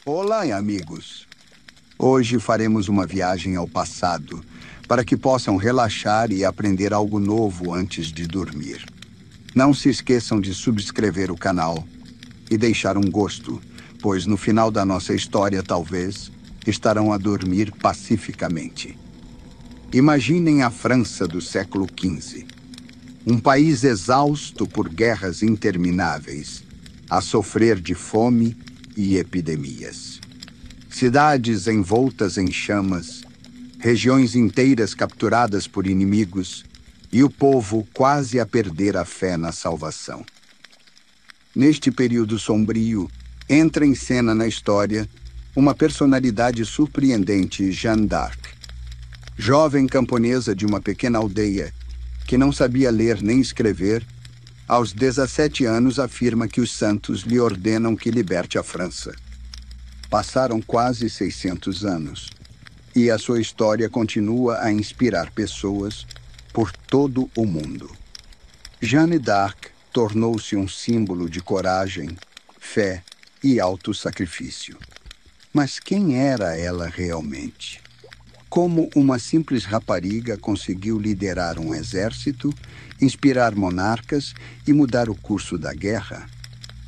Olá, amigos! Hoje faremos uma viagem ao passado para que possam relaxar e aprender algo novo antes de dormir. Não se esqueçam de subscrever o canal e deixar um gosto, pois no final da nossa história, talvez, estarão a dormir pacificamente. Imaginem a França do século XV. Um país exausto por guerras intermináveis, a sofrer de fome e epidemias. Cidades envoltas em chamas, regiões inteiras capturadas por inimigos e o povo quase a perder a fé na salvação. Neste período sombrio, entra em cena na história uma personalidade surpreendente, Jeanne d'Arc. Jovem camponesa de uma pequena aldeia que não sabia ler nem escrever, aos 17 anos afirma que os santos lhe ordenam que liberte a França. Passaram quase 600 anos e a sua história continua a inspirar pessoas por todo o mundo. Jeanne d'Arc tornou-se um símbolo de coragem, fé e autossacrifício. Mas quem era ela realmente? Como uma simples rapariga conseguiu liderar um exército, inspirar monarcas e mudar o curso da guerra?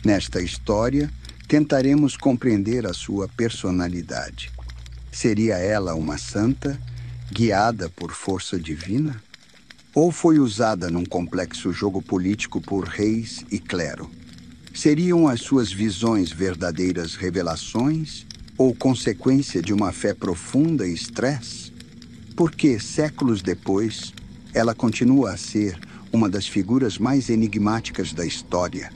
Nesta história, tentaremos compreender a sua personalidade. Seria ela uma santa, guiada por força divina? Ou foi usada num complexo jogo político por reis e clero? Seriam as suas visões verdadeiras revelações ou consequência de uma fé profunda e estresse? Porque, séculos depois, ela continua a ser uma das figuras mais enigmáticas da história.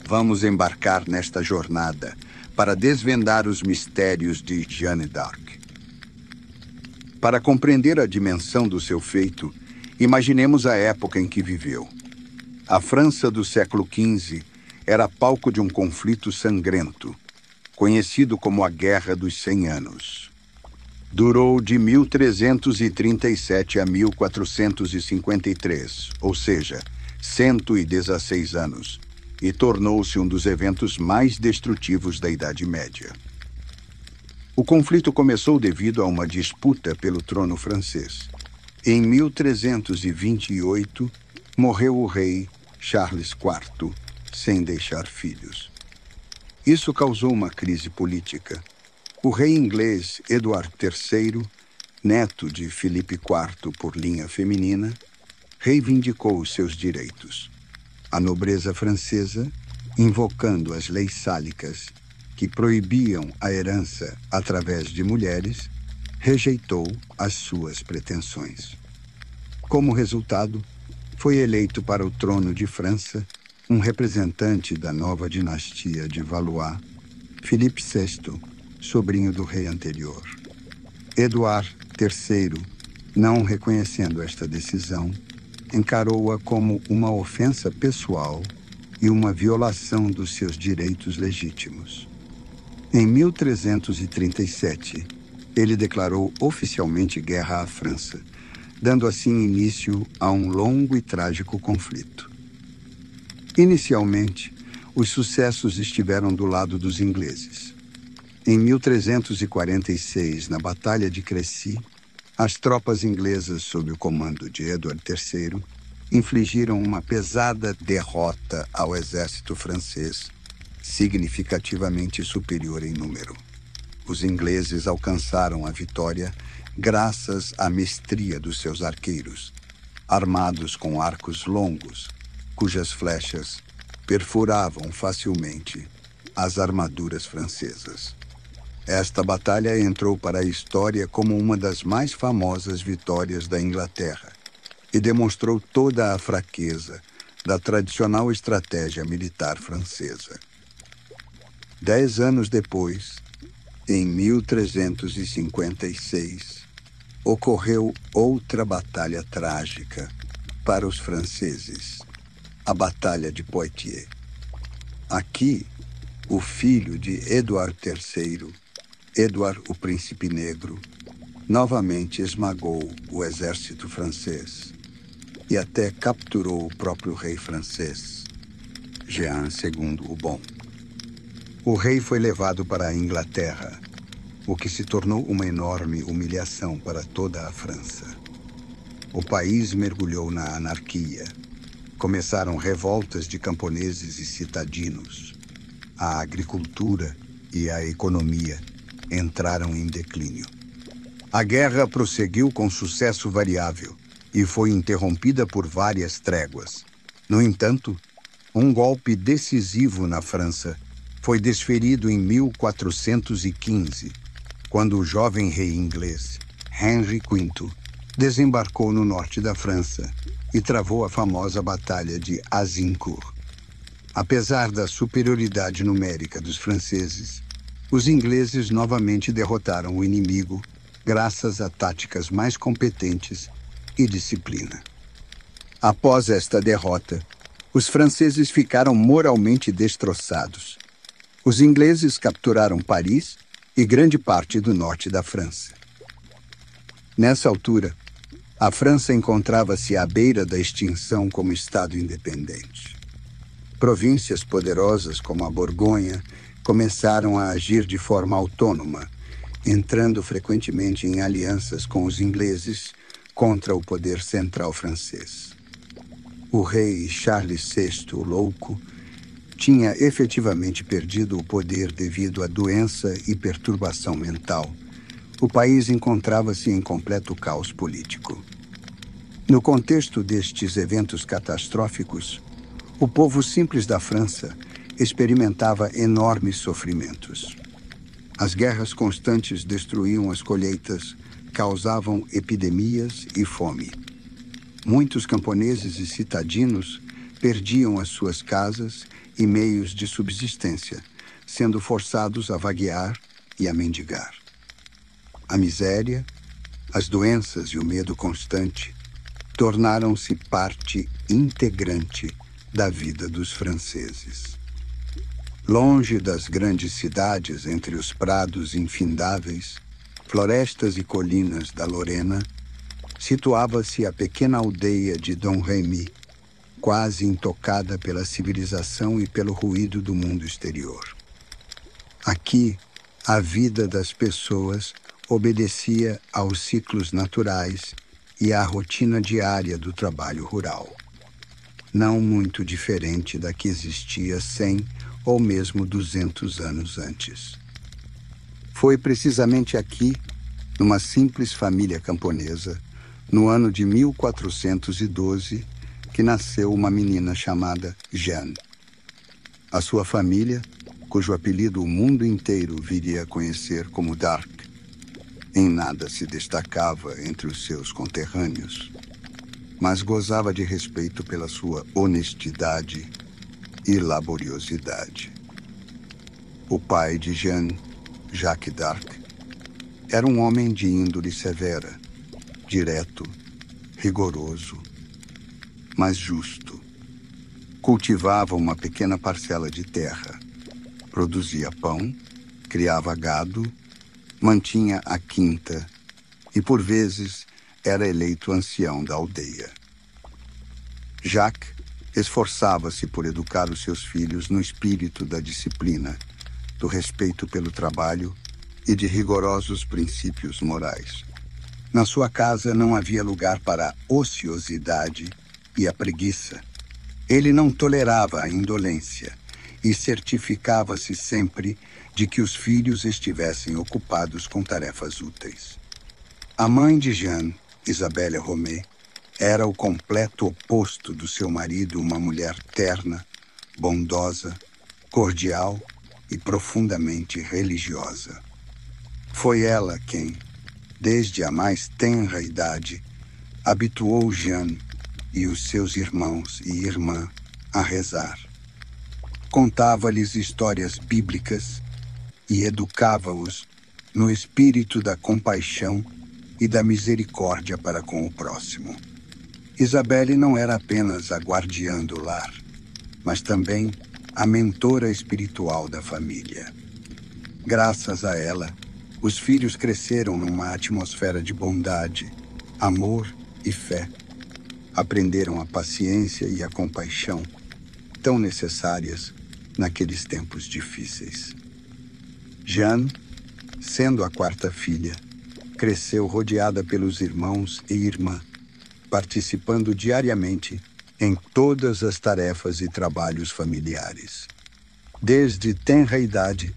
Vamos embarcar nesta jornada para desvendar os mistérios de Jeanne d'Arc. Para compreender a dimensão do seu feito, imaginemos a época em que viveu. A França do século XV era palco de um conflito sangrento, conhecido como a Guerra dos 100 Anos. Durou de 1337 a 1453, ou seja, 116 anos, e tornou-se um dos eventos mais destrutivos da Idade Média. O conflito começou devido a uma disputa pelo trono francês. Em 1328, morreu o rei Charles IV, sem deixar filhos. Isso causou uma crise política. O rei inglês Eduardo III, neto de Filipe IV por linha feminina, reivindicou os seus direitos. A nobreza francesa, invocando as leis sálicas que proibiam a herança através de mulheres, rejeitou as suas pretensões. Como resultado, foi eleito para o trono de França um representante da nova dinastia de Valois, Filipe VI, sobrinho do rei anterior. Eduardo III, não reconhecendo esta decisão, encarou-a como uma ofensa pessoal e uma violação dos seus direitos legítimos. Em 1337, ele declarou oficialmente guerra à França, dando assim início a um longo e trágico conflito. Inicialmente, os sucessos estiveram do lado dos ingleses. Em 1346, na Batalha de Crécy, as tropas inglesas, sob o comando de Eduardo III, infligiram uma pesada derrota ao exército francês, significativamente superior em número. Os ingleses alcançaram a vitória graças à mestria dos seus arqueiros, armados com arcos longos, cujas flechas perfuravam facilmente as armaduras francesas. Esta batalha entrou para a história como uma das mais famosas vitórias da Inglaterra e demonstrou toda a fraqueza da tradicional estratégia militar francesa. 10 anos depois, em 1356, ocorreu outra batalha trágica para os franceses, a Batalha de Poitiers. Aqui, o filho de Eduardo III, Eduardo o Príncipe Negro, novamente esmagou o exército francês e até capturou o próprio rei francês, Jean II o Bom. O rei foi levado para a Inglaterra, o que se tornou uma enorme humilhação para toda a França. O país mergulhou na anarquia. Começaram revoltas de camponeses e citadinos. A agricultura e a economia entraram em declínio. A guerra prosseguiu com sucesso variável e foi interrompida por várias tréguas. No entanto, um golpe decisivo na França foi desferido em 1415, quando o jovem rei inglês, Henry V, desembarcou no norte da França e travou a famosa Batalha de Azincourt. Apesar da superioridade numérica dos franceses, os ingleses novamente derrotaram o inimigo graças a táticas mais competentes e disciplina. Após esta derrota, os franceses ficaram moralmente destroçados. Os ingleses capturaram Paris e grande parte do norte da França. Nessa altura, a França encontrava-se à beira da extinção como Estado independente. Províncias poderosas como a Borgonha começaram a agir de forma autônoma, entrando frequentemente em alianças com os ingleses contra o poder central francês. O rei Charles VI, o Louco, tinha efetivamente perdido o poder devido à doença e perturbação mental. O país encontrava-se em completo caos político. No contexto destes eventos catastróficos, o povo simples da França experimentava enormes sofrimentos. As guerras constantes destruíam as colheitas, causavam epidemias e fome. Muitos camponeses e citadinos perdiam as suas casas e meios de subsistência, sendo forçados a vaguear e a mendigar. A miséria, as doenças e o medo constante tornaram-se parte integrante da vida dos franceses. Longe das grandes cidades, entre os prados infindáveis, florestas e colinas da Lorena, situava-se a pequena aldeia de Dom Remy, quase intocada pela civilização e pelo ruído do mundo exterior. Aqui, a vida das pessoas obedecia aos ciclos naturais e à rotina diária do trabalho rural, não muito diferente da que existia 100 ou mesmo 200 anos antes. Foi precisamente aqui, numa simples família camponesa, no ano de 1412, que nasceu uma menina chamada Jeanne. A sua família, cujo apelido o mundo inteiro viria a conhecer como Dark, em nada se destacava entre os seus conterrâneos, mas gozava de respeito pela sua honestidade e laboriosidade. O pai de Jeanne, Jacques d'Arc, era um homem de índole severa, direto, rigoroso, mas justo. Cultivava uma pequena parcela de terra, produzia pão, criava gado, mantinha a quinta e, por vezes, era eleito ancião da aldeia. Jacques esforçava-se por educar os seus filhos no espírito da disciplina, do respeito pelo trabalho e de rigorosos princípios morais. Na sua casa não havia lugar para a ociosidade e a preguiça. Ele não tolerava a indolência e certificava-se sempre de que os filhos estivessem ocupados com tarefas úteis. A mãe de Jeanne, Isabelle Romé, era o completo oposto do seu marido, uma mulher terna, bondosa, cordial e profundamente religiosa. Foi ela quem, desde a mais tenra idade, habituou Jeanne e os seus irmãos e irmã a rezar. Contava-lhes histórias bíblicas e educava-os no espírito da compaixão e da misericórdia para com o próximo. Isabelle não era apenas a guardiã do lar, mas também a mentora espiritual da família. Graças a ela, os filhos cresceram numa atmosfera de bondade, amor e fé. Aprenderam a paciência e a compaixão, tão necessárias naqueles tempos difíceis. Jeanne, sendo a quarta filha, cresceu rodeada pelos irmãos e irmã, participando diariamente em todas as tarefas e trabalhos familiares. Desde tenra idade,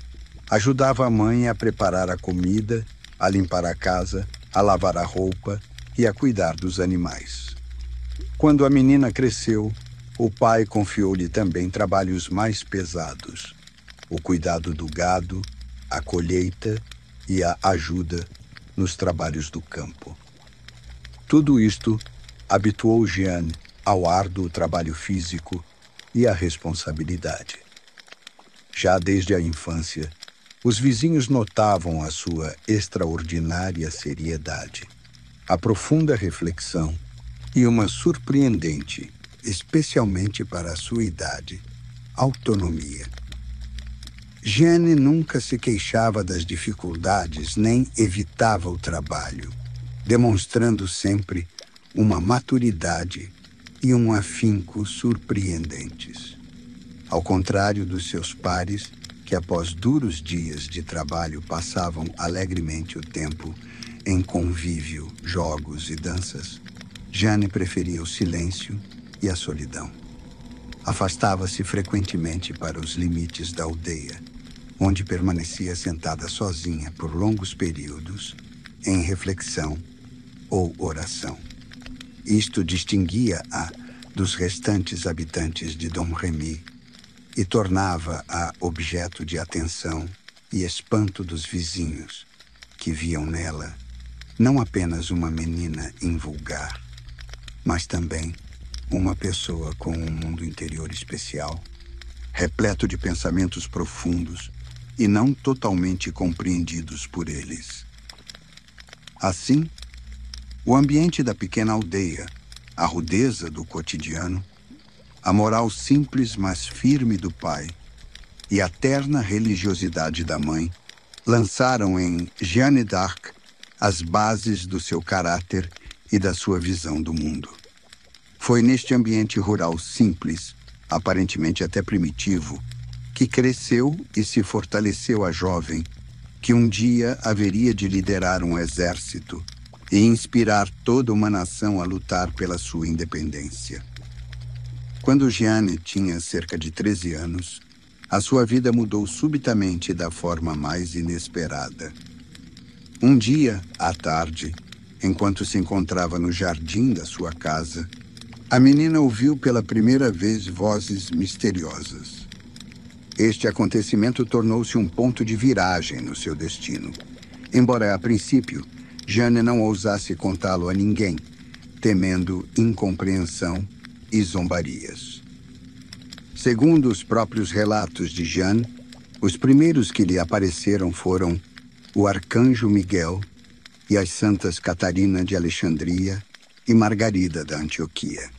ajudava a mãe a preparar a comida, a limpar a casa, a lavar a roupa e a cuidar dos animais. Quando a menina cresceu, o pai confiou-lhe também trabalhos mais pesados: o cuidado do gado, a colheita e a ajuda nos trabalhos do campo. Tudo isto habituou Jeanne ao árduo trabalho físico e à responsabilidade. Já desde a infância, os vizinhos notavam a sua extraordinária seriedade, a profunda reflexão e uma surpreendente, especialmente para a sua idade, autonomia. Jeanne nunca se queixava das dificuldades nem evitava o trabalho, demonstrando sempre uma maturidade e um afinco surpreendentes. Ao contrário dos seus pares, que após duros dias de trabalho passavam alegremente o tempo em convívio, jogos e danças, Jeanne preferia o silêncio e a solidão. Afastava-se frequentemente para os limites da aldeia, onde permanecia sentada sozinha por longos períodos, em reflexão ou oração. Isto distinguia-a dos restantes habitantes de Domremy e tornava-a objeto de atenção e espanto dos vizinhos, que viam nela não apenas uma menina invulgar, mas também uma pessoa com um mundo interior especial, repleto de pensamentos profundos e não totalmente compreendidos por eles. Assim, o ambiente da pequena aldeia, a rudeza do cotidiano, a moral simples mas firme do pai e a terna religiosidade da mãe lançaram em Jeanne d'Arc as bases do seu caráter e da sua visão do mundo. Foi neste ambiente rural simples, aparentemente até primitivo, que cresceu e se fortaleceu a jovem, que um dia haveria de liderar um exército e inspirar toda uma nação a lutar pela sua independência. Quando Jeanne tinha cerca de 13 anos, a sua vida mudou subitamente da forma mais inesperada. Um dia, à tarde, enquanto se encontrava no jardim da sua casa, a menina ouviu pela primeira vez vozes misteriosas. Este acontecimento tornou-se um ponto de viragem no seu destino. Embora, a princípio, Jeanne não ousasse contá-lo a ninguém, temendo incompreensão e zombarias. Segundo os próprios relatos de Jeanne, os primeiros que lhe apareceram foram o arcanjo Miguel e as santas Catarina de Alexandria e Margarida da Antioquia.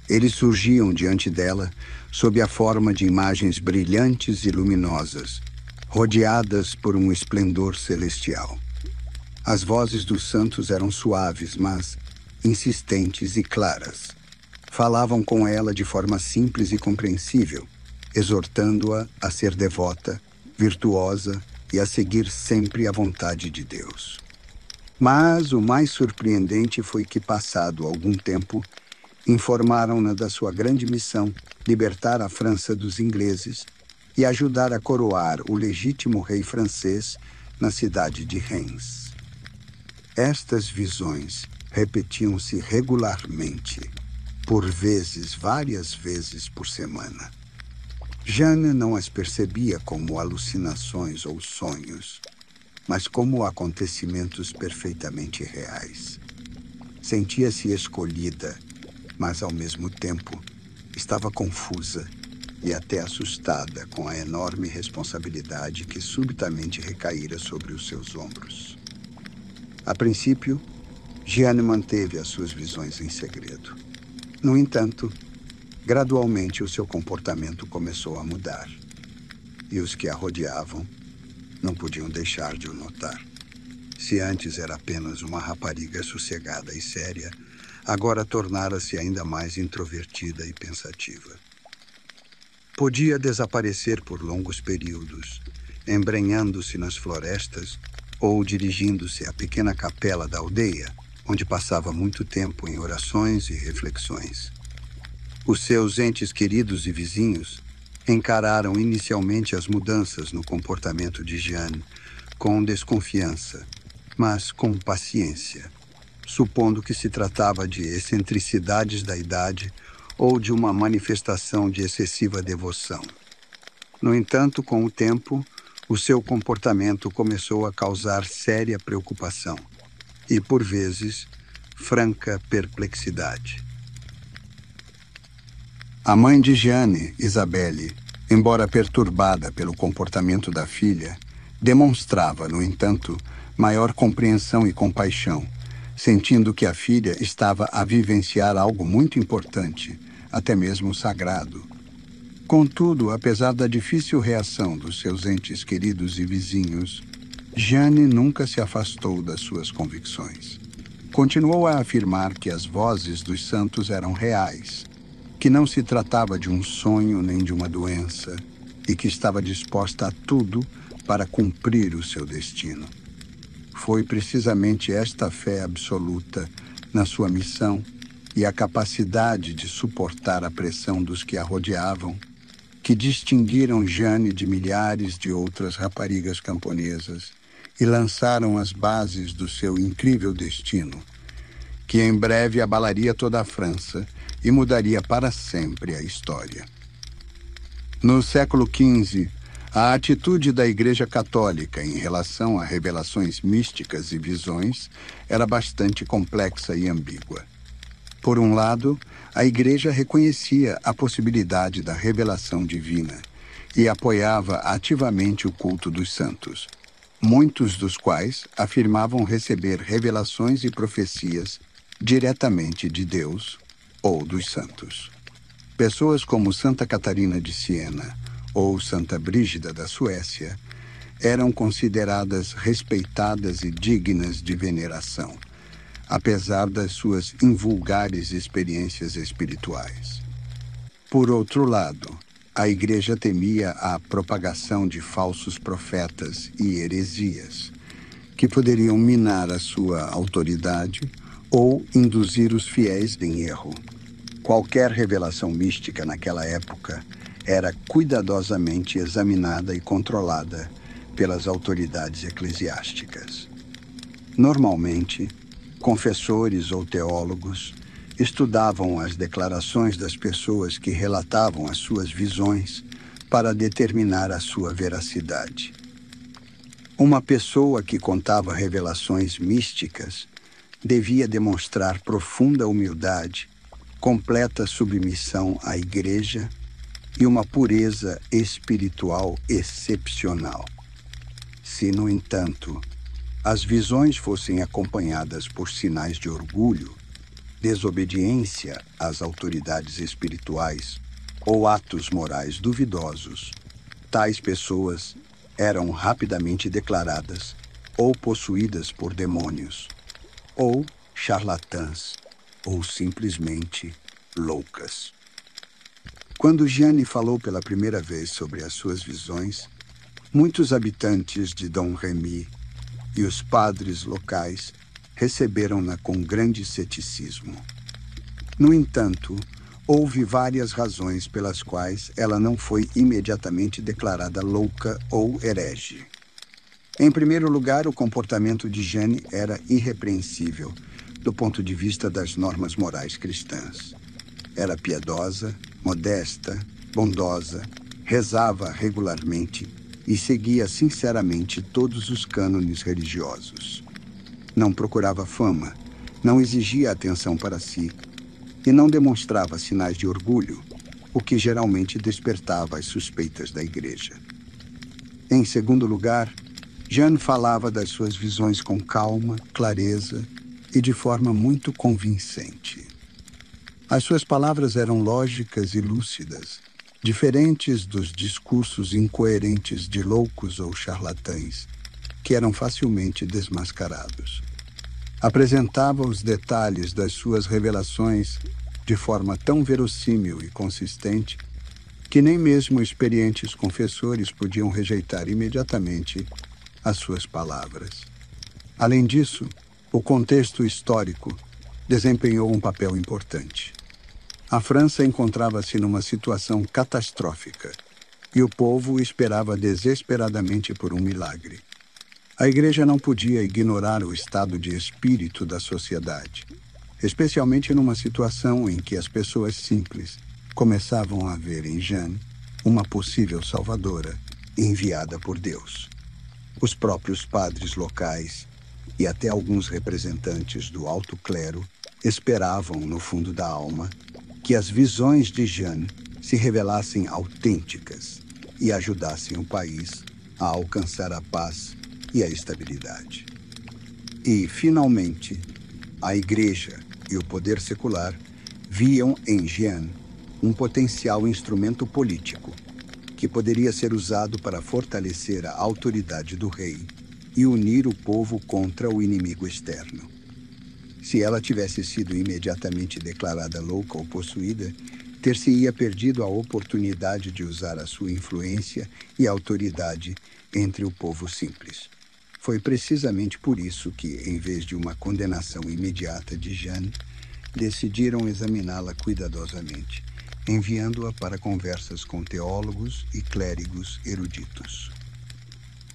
Eles surgiam diante dela sob a forma de imagens brilhantes e luminosas, rodeadas por um esplendor celestial. As vozes dos santos eram suaves, mas insistentes e claras. Falavam com ela de forma simples e compreensível, exortando-a a ser devota, virtuosa e a seguir sempre a vontade de Deus. Mas o mais surpreendente foi que, passado algum tempo, informaram-na da sua grande missão, libertar a França dos ingleses e ajudar a coroar o legítimo rei francês na cidade de Reims. Estas visões repetiam-se regularmente, por vezes, várias vezes por semana. Jeanne não as percebia como alucinações ou sonhos, mas como acontecimentos perfeitamente reais. Sentia-se escolhida, mas ao mesmo tempo estava confusa e até assustada com a enorme responsabilidade que subitamente recaíra sobre os seus ombros. A princípio, Jeanne manteve as suas visões em segredo. No entanto, gradualmente o seu comportamento começou a mudar, e os que a rodeavam não podiam deixar de o notar. Se antes era apenas uma rapariga sossegada e séria, agora tornara-se ainda mais introvertida e pensativa. Podia desaparecer por longos períodos, embrenhando-se nas florestas ou dirigindo-se à pequena capela da aldeia, onde passava muito tempo em orações e reflexões. Os seus entes queridos e vizinhos encararam inicialmente as mudanças no comportamento de Jeanne com desconfiança, mas com paciência, supondo que se tratava de excentricidades da idade ou de uma manifestação de excessiva devoção. No entanto, com o tempo, o seu comportamento começou a causar séria preocupação e, por vezes, franca perplexidade. A mãe de Jeanne, Isabelle, embora perturbada pelo comportamento da filha, demonstrava, no entanto, maior compreensão e compaixão, sentindo que a filha estava a vivenciar algo muito importante, até mesmo sagrado. Contudo, apesar da difícil reação dos seus entes queridos e vizinhos, Jeanne nunca se afastou das suas convicções. Continuou a afirmar que as vozes dos santos eram reais, que não se tratava de um sonho nem de uma doença, e que estava disposta a tudo para cumprir o seu destino. Foi precisamente esta fé absoluta na sua missão e a capacidade de suportar a pressão dos que a rodeavam que distinguiram Jeanne de milhares de outras raparigas camponesas e lançaram as bases do seu incrível destino, que em breve abalaria toda a França e mudaria para sempre a história. No século XV, a atitude da Igreja Católica em relação a revelações místicas e visões era bastante complexa e ambígua. Por um lado, a Igreja reconhecia a possibilidade da revelação divina e apoiava ativamente o culto dos santos, muitos dos quais afirmavam receber revelações e profecias diretamente de Deus ou dos santos. Pessoas como Santa Catarina de Siena ou Santa Brígida da Suécia eram consideradas respeitadas e dignas de veneração, apesar das suas invulgares experiências espirituais. Por outro lado, a Igreja temia a propagação de falsos profetas e heresias, que poderiam minar a sua autoridade ou induzir os fiéis em erro. Qualquer revelação mística naquela época era cuidadosamente examinada e controlada pelas autoridades eclesiásticas. Normalmente, confessores ou teólogos estudavam as declarações das pessoas que relatavam as suas visões para determinar a sua veracidade. Uma pessoa que contava revelações místicas devia demonstrar profunda humildade, completa submissão à Igreja e uma pureza espiritual excepcional. Se, no entanto, as visões fossem acompanhadas por sinais de orgulho, desobediência às autoridades espirituais ou atos morais duvidosos, tais pessoas eram rapidamente declaradas ou possuídas por demônios, ou charlatãs, ou simplesmente loucas. Quando Jeanne falou pela primeira vez sobre as suas visões, muitos habitantes de Dom Remy e os padres locais receberam-na com grande ceticismo. No entanto, houve várias razões pelas quais ela não foi imediatamente declarada louca ou herege. Em primeiro lugar, o comportamento de Jeanne era irrepreensível do ponto de vista das normas morais cristãs. Era piedosa, modesta, bondosa, rezava regularmente e seguia sinceramente todos os cânones religiosos. Não procurava fama, não exigia atenção para si e não demonstrava sinais de orgulho, o que geralmente despertava as suspeitas da Igreja. Em segundo lugar, Jeanne falava das suas visões com calma, clareza e de forma muito convincente. As suas palavras eram lógicas e lúcidas, diferentes dos discursos incoerentes de loucos ou charlatães, que eram facilmente desmascarados. Apresentava os detalhes das suas revelações de forma tão verossímil e consistente que nem mesmo experientes confessores podiam rejeitar imediatamente as suas palavras. Além disso, o contexto histórico desempenhou um papel importante. A França encontrava-se numa situação catastrófica e o povo esperava desesperadamente por um milagre. A Igreja não podia ignorar o estado de espírito da sociedade, especialmente numa situação em que as pessoas simples começavam a ver em Jeanne uma possível salvadora enviada por Deus. Os próprios padres locais e até alguns representantes do alto clero esperavam, no fundo da alma, que as visões de Jeanne se revelassem autênticas e ajudassem o país a alcançar a paz e a estabilidade. E, finalmente, a Igreja e o poder secular viam em Jeanne um potencial instrumento político que poderia ser usado para fortalecer a autoridade do rei e unir o povo contra o inimigo externo. Se ela tivesse sido imediatamente declarada louca ou possuída, ter-se-ia perdido a oportunidade de usar a sua influência e autoridade entre o povo simples. Foi precisamente por isso que, em vez de uma condenação imediata de Jeanne, decidiram examiná-la cuidadosamente, enviando-a para conversas com teólogos e clérigos eruditos.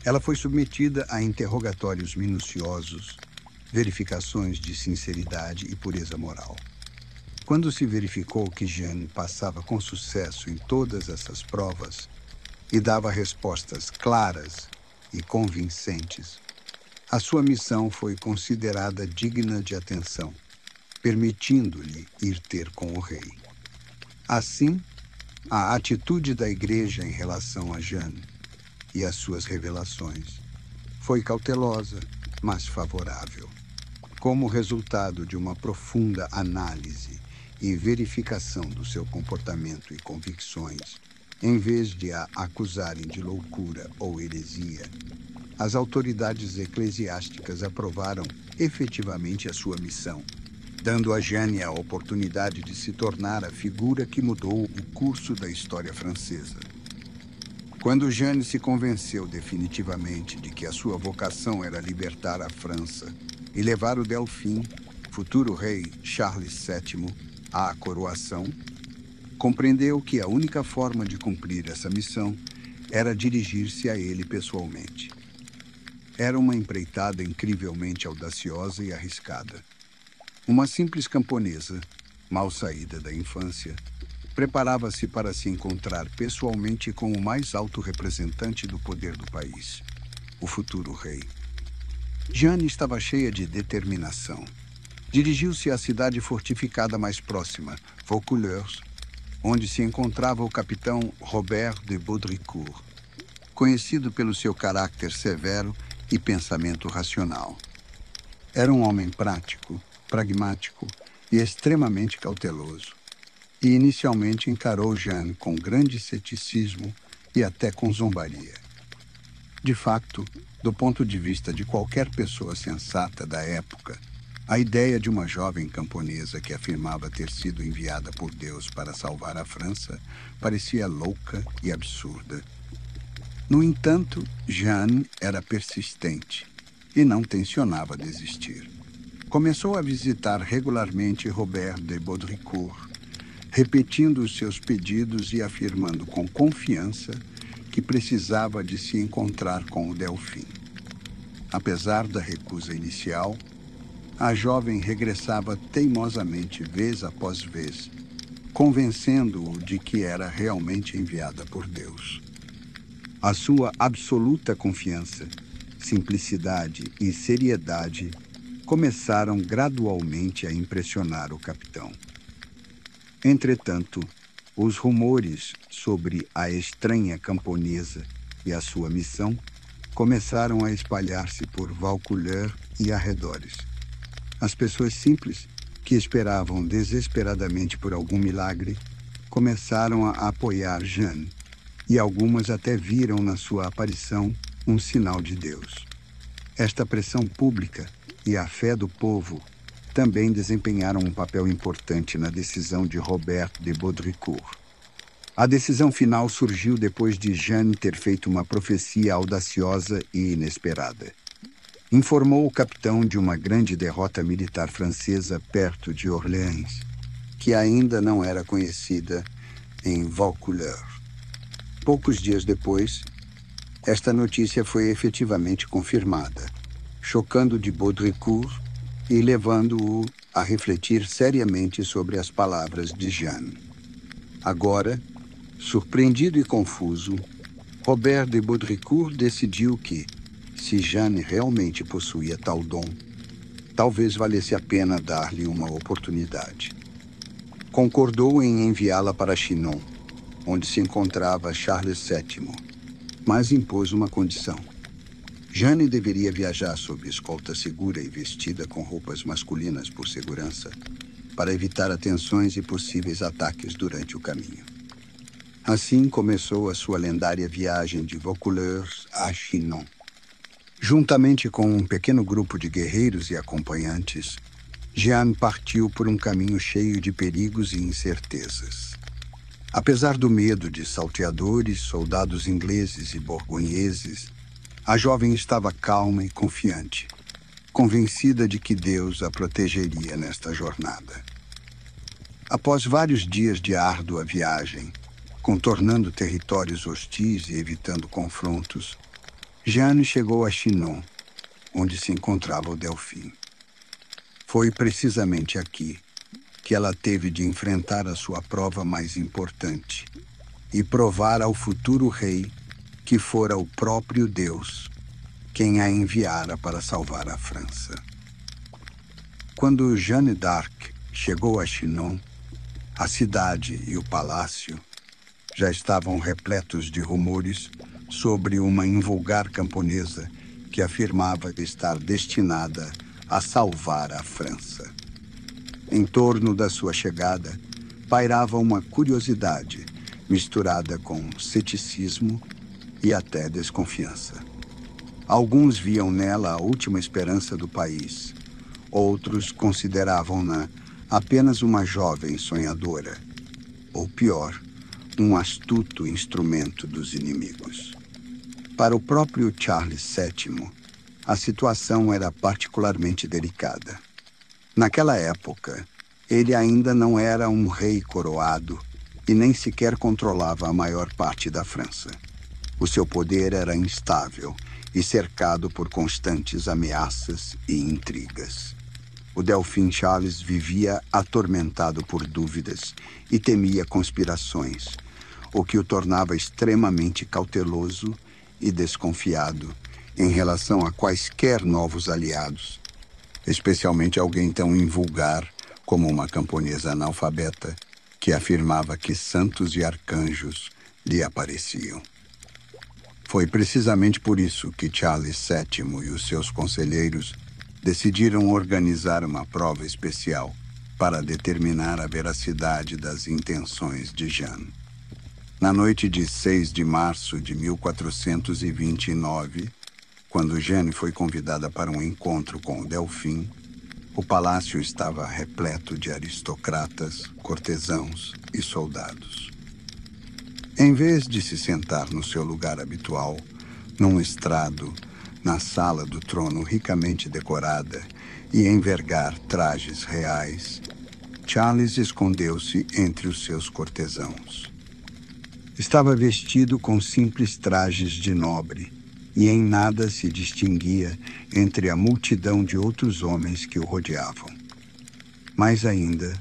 Ela foi submetida a interrogatórios minuciosos, verificações de sinceridade e pureza moral. Quando se verificou que Jeanne passava com sucesso em todas essas provas e dava respostas claras e convincentes, a sua missão foi considerada digna de atenção, permitindo-lhe ir ter com o rei. Assim, a atitude da Igreja em relação a Jeanne e as suas revelações foi cautelosa, mas favorável. Como resultado de uma profunda análise e verificação do seu comportamento e convicções, em vez de a acusarem de loucura ou heresia, as autoridades eclesiásticas aprovaram efetivamente a sua missão, dando a Jeanne a oportunidade de se tornar a figura que mudou o curso da história francesa. Quando Jeanne se convenceu definitivamente de que a sua vocação era libertar a França e levar o Delfim, futuro rei Charles VII, à coroação, compreendeu que a única forma de cumprir essa missão era dirigir-se a ele pessoalmente. Era uma empreitada incrivelmente audaciosa e arriscada. Uma simples camponesa, mal saída da infância, preparava-se para se encontrar pessoalmente com o mais alto representante do poder do país, o futuro rei. Jeanne estava cheia de determinação. Dirigiu-se à cidade fortificada mais próxima, Vaucouleurs, onde se encontrava o capitão Robert de Baudricourt, conhecido pelo seu caráter severo e pensamento racional. Era um homem prático, pragmático e extremamente cauteloso, e inicialmente encarou Jeanne com grande ceticismo e até com zombaria. De facto, do ponto de vista de qualquer pessoa sensata da época, a ideia de uma jovem camponesa que afirmava ter sido enviada por Deus para salvar a França parecia louca e absurda. No entanto, Jeanne era persistente e não tencionava desistir. Começou a visitar regularmente Robert de Baudricourt, repetindo os seus pedidos e afirmando com confiança que precisava de se encontrar com o Delfim. Apesar da recusa inicial, a jovem regressava teimosamente vez após vez, convencendo-o de que era realmente enviada por Deus. A sua absoluta confiança, simplicidade e seriedade começaram gradualmente a impressionar o capitão. Entretanto, os rumores sobre a estranha camponesa e a sua missão começaram a espalhar-se por Vaucouleurs e arredores. As pessoas simples, que esperavam desesperadamente por algum milagre, começaram a apoiar Jeanne, e algumas até viram na sua aparição um sinal de Deus. Esta pressão pública e a fé do povo também desempenharam um papel importante na decisão de Robert de Baudricourt. A decisão final surgiu depois de Jeanne ter feito uma profecia audaciosa e inesperada. Informou o capitão de uma grande derrota militar francesa perto de Orléans, que ainda não era conhecida em Vaucouleurs. Poucos dias depois, esta notícia foi efetivamente confirmada, chocando de Baudricourt e levando-o a refletir seriamente sobre as palavras de Jeanne. Agora, surpreendido e confuso, Robert de Baudricourt decidiu que, se Jeanne realmente possuía tal dom, talvez valesse a pena dar-lhe uma oportunidade. Concordou em enviá-la para Chinon, onde se encontrava Charles VII, mas impôs uma condição. Jeanne deveria viajar sob escolta segura e vestida com roupas masculinas por segurança, para evitar atenções e possíveis ataques durante o caminho. Assim começou a sua lendária viagem de Vaucouleurs a Chinon. Juntamente com um pequeno grupo de guerreiros e acompanhantes, Jeanne partiu por um caminho cheio de perigos e incertezas. Apesar do medo de salteadores, soldados ingleses e borgonheses, a jovem estava calma e confiante, convencida de que Deus a protegeria nesta jornada. Após vários dias de árdua viagem, contornando territórios hostis e evitando confrontos, Jeanne chegou a Chinon, onde se encontrava o Delfim. Foi precisamente aqui que ela teve de enfrentar a sua prova mais importante e provar ao futuro rei que fora o próprio Deus quem a enviara para salvar a França. Quando Jeanne d'Arc chegou a Chinon, a cidade e o palácio já estavam repletos de rumores sobre uma invulgar camponesa que afirmava estar destinada a salvar a França. Em torno da sua chegada, pairava uma curiosidade misturada com ceticismo e até desconfiança. Alguns viam nela a última esperança do país. Outros consideravam-na apenas uma jovem sonhadora, ou pior, um astuto instrumento dos inimigos. Para o próprio Charles VII, a situação era particularmente delicada. Naquela época, ele ainda não era um rei coroado e nem sequer controlava a maior parte da França. O seu poder era instável e cercado por constantes ameaças e intrigas. O Delfim Charles vivia atormentado por dúvidas e temia conspirações, o que o tornava extremamente cauteloso e desconfiado em relação a quaisquer novos aliados, especialmente alguém tão invulgar como uma camponesa analfabeta que afirmava que santos e arcanjos lhe apareciam. Foi precisamente por isso que Charles VII e os seus conselheiros decidiram organizar uma prova especial para determinar a veracidade das intenções de Jeanne. Na noite de 6 de março de 1429, quando Jeanne foi convidada para um encontro com o Delfim, o palácio estava repleto de aristocratas, cortesãos e soldados. Em vez de se sentar no seu lugar habitual, num estrado, na sala do trono ricamente decorada e envergar trajes reais, Charles escondeu-se entre os seus cortesãos. Estava vestido com simples trajes de nobre e em nada se distinguia entre a multidão de outros homens que o rodeavam. Mais ainda,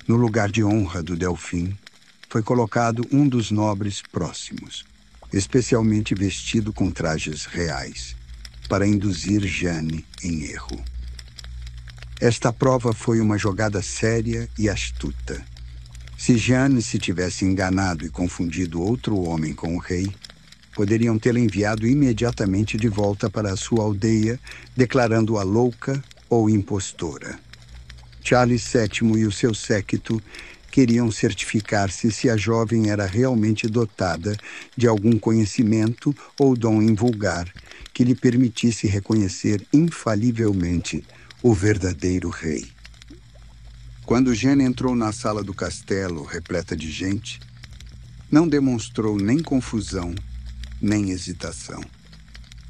no lugar de honra do Delfim, foi colocado um dos nobres próximos, especialmente vestido com trajes reais, para induzir Jeanne em erro. Esta prova foi uma jogada séria e astuta. Se Jeanne se tivesse enganado e confundido outro homem com o rei, poderiam tê-la enviado imediatamente de volta para a sua aldeia, declarando-a louca ou impostora. Charles VII e o seu séquito queriam certificar-se se a jovem era realmente dotada de algum conhecimento ou dom invulgar que lhe permitisse reconhecer infalivelmente o verdadeiro rei. Quando Jeanne entrou na sala do castelo, repleta de gente, Não demonstrou nem confusão, nem hesitação.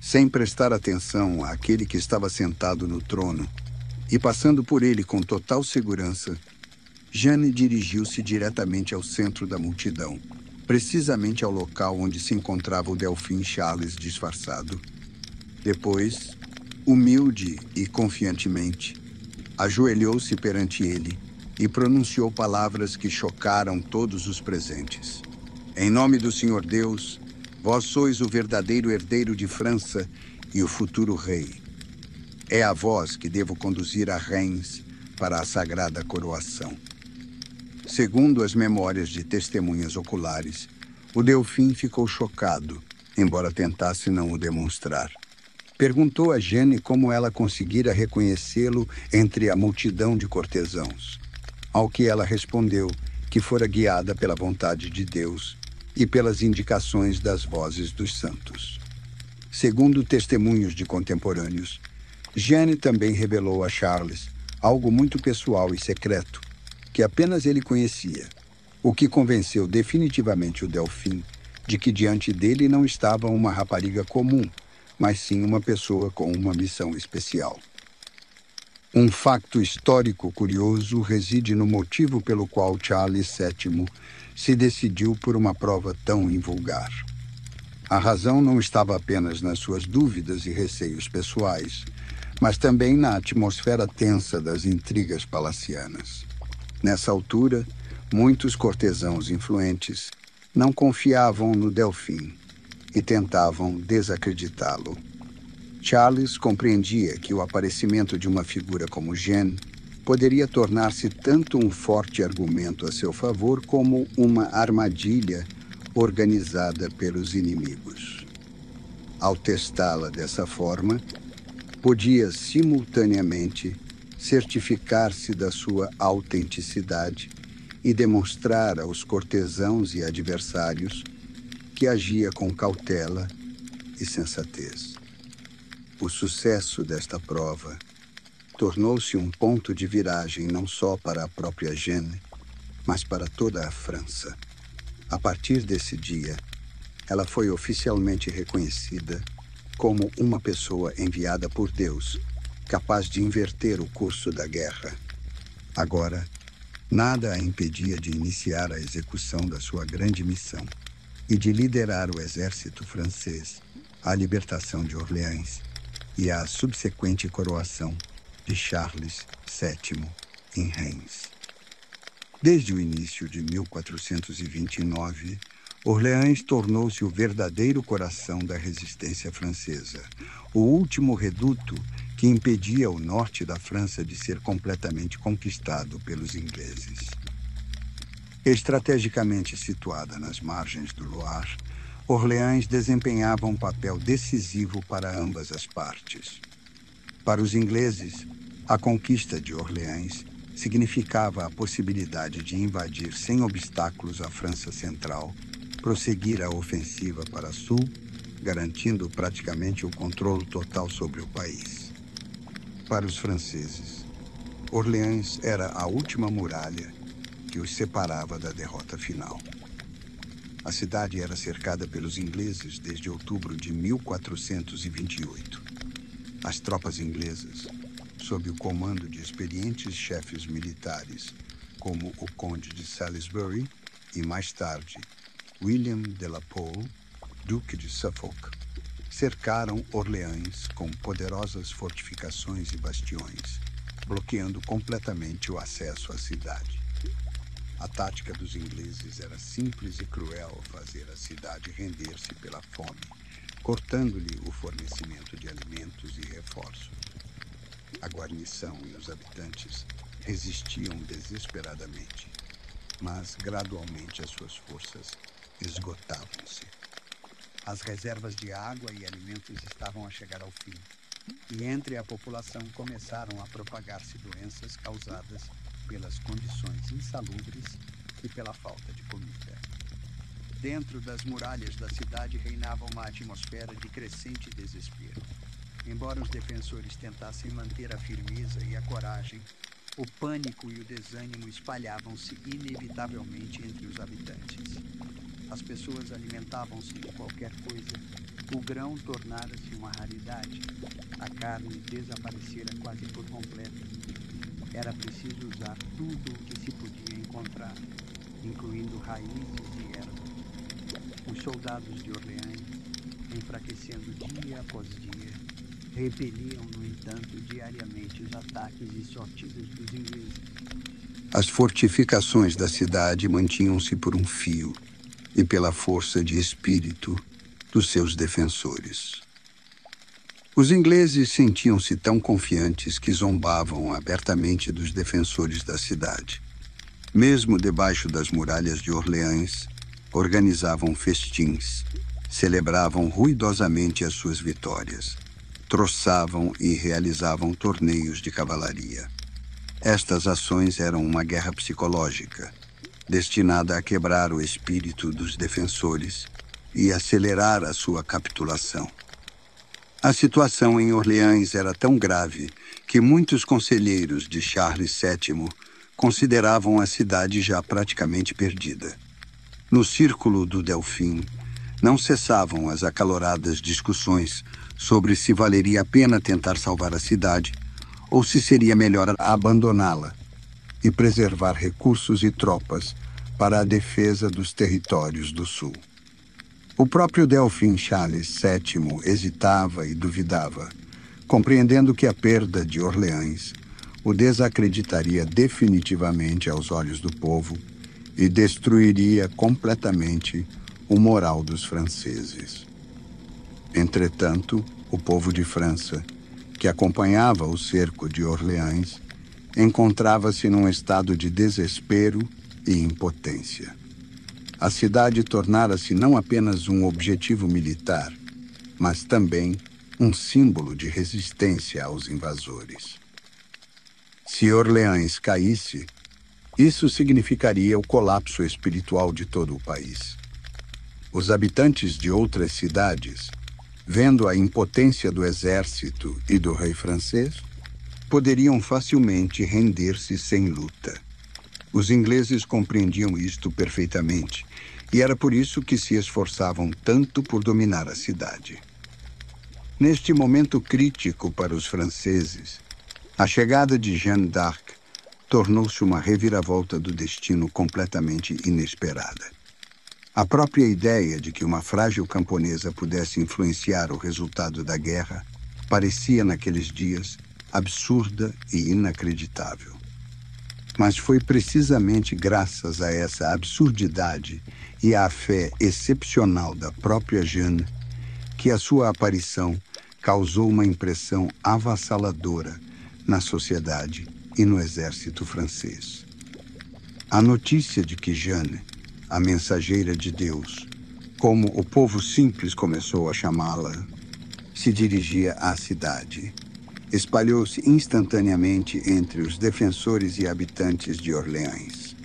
Sem prestar atenção àquele que estava sentado no trono e passando por ele com total segurança, Jeanne dirigiu-se diretamente ao centro da multidão, precisamente ao local onde se encontrava o Delfim Charles disfarçado. Depois, humilde e confiantemente, ajoelhou-se perante ele e pronunciou palavras que chocaram todos os presentes. Em nome do Senhor Deus, vós sois o verdadeiro herdeiro de França e o futuro rei. É a vós que devo conduzir a Reims para a sagrada coroação. Segundo as memórias de testemunhas oculares, o Delfim ficou chocado, embora tentasse não o demonstrar. Perguntou a Jeanne como ela conseguira reconhecê-lo entre a multidão de cortesãos, ao que ela respondeu que fora guiada pela vontade de Deus e pelas indicações das vozes dos santos. Segundo testemunhos de contemporâneos, Jeanne também revelou a Charles algo muito pessoal e secreto, que apenas ele conhecia, o que convenceu definitivamente o Delfim de que diante dele não estava uma rapariga comum, mas sim uma pessoa com uma missão especial. Um facto histórico curioso reside no motivo pelo qual Charles VII se decidiu por uma prova tão invulgar. A razão não estava apenas nas suas dúvidas e receios pessoais, mas também na atmosfera tensa das intrigas palacianas. Nessa altura, muitos cortesãos influentes não confiavam no Delfim e tentavam desacreditá-lo. Charles compreendia que o aparecimento de uma figura como Jeanne poderia tornar-se tanto um forte argumento a seu favor como uma armadilha organizada pelos inimigos. Ao testá-la dessa forma, podia simultaneamente certificar-se da sua autenticidade e demonstrar aos cortesãos e adversários que agia com cautela e sensatez. O sucesso desta prova tornou-se um ponto de viragem não só para a própria Jeanne, mas para toda a França. A partir desse dia, ela foi oficialmente reconhecida como uma pessoa enviada por Deus, capaz de inverter o curso da guerra. Agora, nada a impedia de iniciar a execução da sua grande missão e de liderar o exército francês à libertação de Orleans e à subsequente coroação de Charles VII em Reims. Desde o início de 1429, Orleans tornou-se o verdadeiro coração da resistência francesa, o último reduto que impedia o norte da França de ser completamente conquistado pelos ingleses. Estrategicamente situada nas margens do Loire, Orleans desempenhava um papel decisivo para ambas as partes. Para os ingleses, a conquista de Orleans significava a possibilidade de invadir sem obstáculos a França Central, prosseguir a ofensiva para sul, garantindo praticamente o controle total sobre o país. Para os franceses, Orleans era a última muralha que os separava da derrota final. A cidade era cercada pelos ingleses desde outubro de 1428. As tropas inglesas, sob o comando de experientes chefes militares, como o Conde de Salisbury e, mais tarde, William de la Pole, Duque de Suffolk, cercaram Orleans com poderosas fortificações e bastiões, bloqueando completamente o acesso à cidade. A tática dos ingleses era simples e cruel: fazer a cidade render-se pela fome, cortando-lhe o fornecimento de alimentos e reforços. A guarnição e os habitantes resistiam desesperadamente, mas gradualmente as suas forças esgotavam-se. As reservas de água e alimentos estavam a chegar ao fim, e entre a população começaram a propagar-se doenças causadas pelas condições insalubres e pela falta de comida. Dentro das muralhas da cidade reinava uma atmosfera de crescente desespero. Embora os defensores tentassem manter a firmeza e a coragem, o pânico e o desânimo espalhavam-se inevitavelmente entre os habitantes. As pessoas alimentavam-se de qualquer coisa. O grão tornara-se uma raridade. A carne desaparecera quase por completo. Era preciso usar tudo o que se podia encontrar, incluindo raízes e ervas. Os soldados de Orleans, enfraquecendo dia após dia, repeliam, no entanto, diariamente os ataques e sortidas dos ingleses. As fortificações da cidade mantinham-se por um fio e pela força de espírito dos seus defensores. Os ingleses sentiam-se tão confiantes que zombavam abertamente dos defensores da cidade. Mesmo debaixo das muralhas de Orleans, organizavam festins, celebravam ruidosamente as suas vitórias, troçavam e realizavam torneios de cavalaria. Estas ações eram uma guerra psicológica, destinada a quebrar o espírito dos defensores e acelerar a sua capitulação. A situação em Orleans era tão grave que muitos conselheiros de Charles VII consideravam a cidade já praticamente perdida. No círculo do Delfim, não cessavam as acaloradas discussões sobre se valeria a pena tentar salvar a cidade ou se seria melhor abandoná-la e preservar recursos e tropas para a defesa dos territórios do sul. O próprio Delfim Charles VII hesitava e duvidava, compreendendo que a perda de Orleans o desacreditaria definitivamente aos olhos do povo e destruiria completamente o moral dos franceses. Entretanto, o povo de França, que acompanhava o cerco de Orleans, encontrava-se num estado de desespero e impotência. A cidade tornara-se não apenas um objetivo militar, mas também um símbolo de resistência aos invasores. Se Orleans caísse, isso significaria o colapso espiritual de todo o país. Os habitantes de outras cidades, vendo a impotência do exército e do rei francês, poderiam facilmente render-se sem luta. Os ingleses compreendiam isto perfeitamente, e era por isso que se esforçavam tanto por dominar a cidade. Neste momento crítico para os franceses, a chegada de Jeanne d'Arc tornou-se uma reviravolta do destino completamente inesperada. A própria ideia de que uma frágil camponesa pudesse influenciar o resultado da guerra parecia, naqueles dias, absurda e inacreditável. Mas foi precisamente graças a essa absurdidade e à fé excepcional da própria Jeanne que a sua aparição causou uma impressão avassaladora na sociedade e no exército francês. A notícia de que Jeanne, a mensageira de Deus, como o povo simples começou a chamá-la, se dirigia à cidade, espalhou-se instantaneamente entre os defensores e habitantes de Orleans.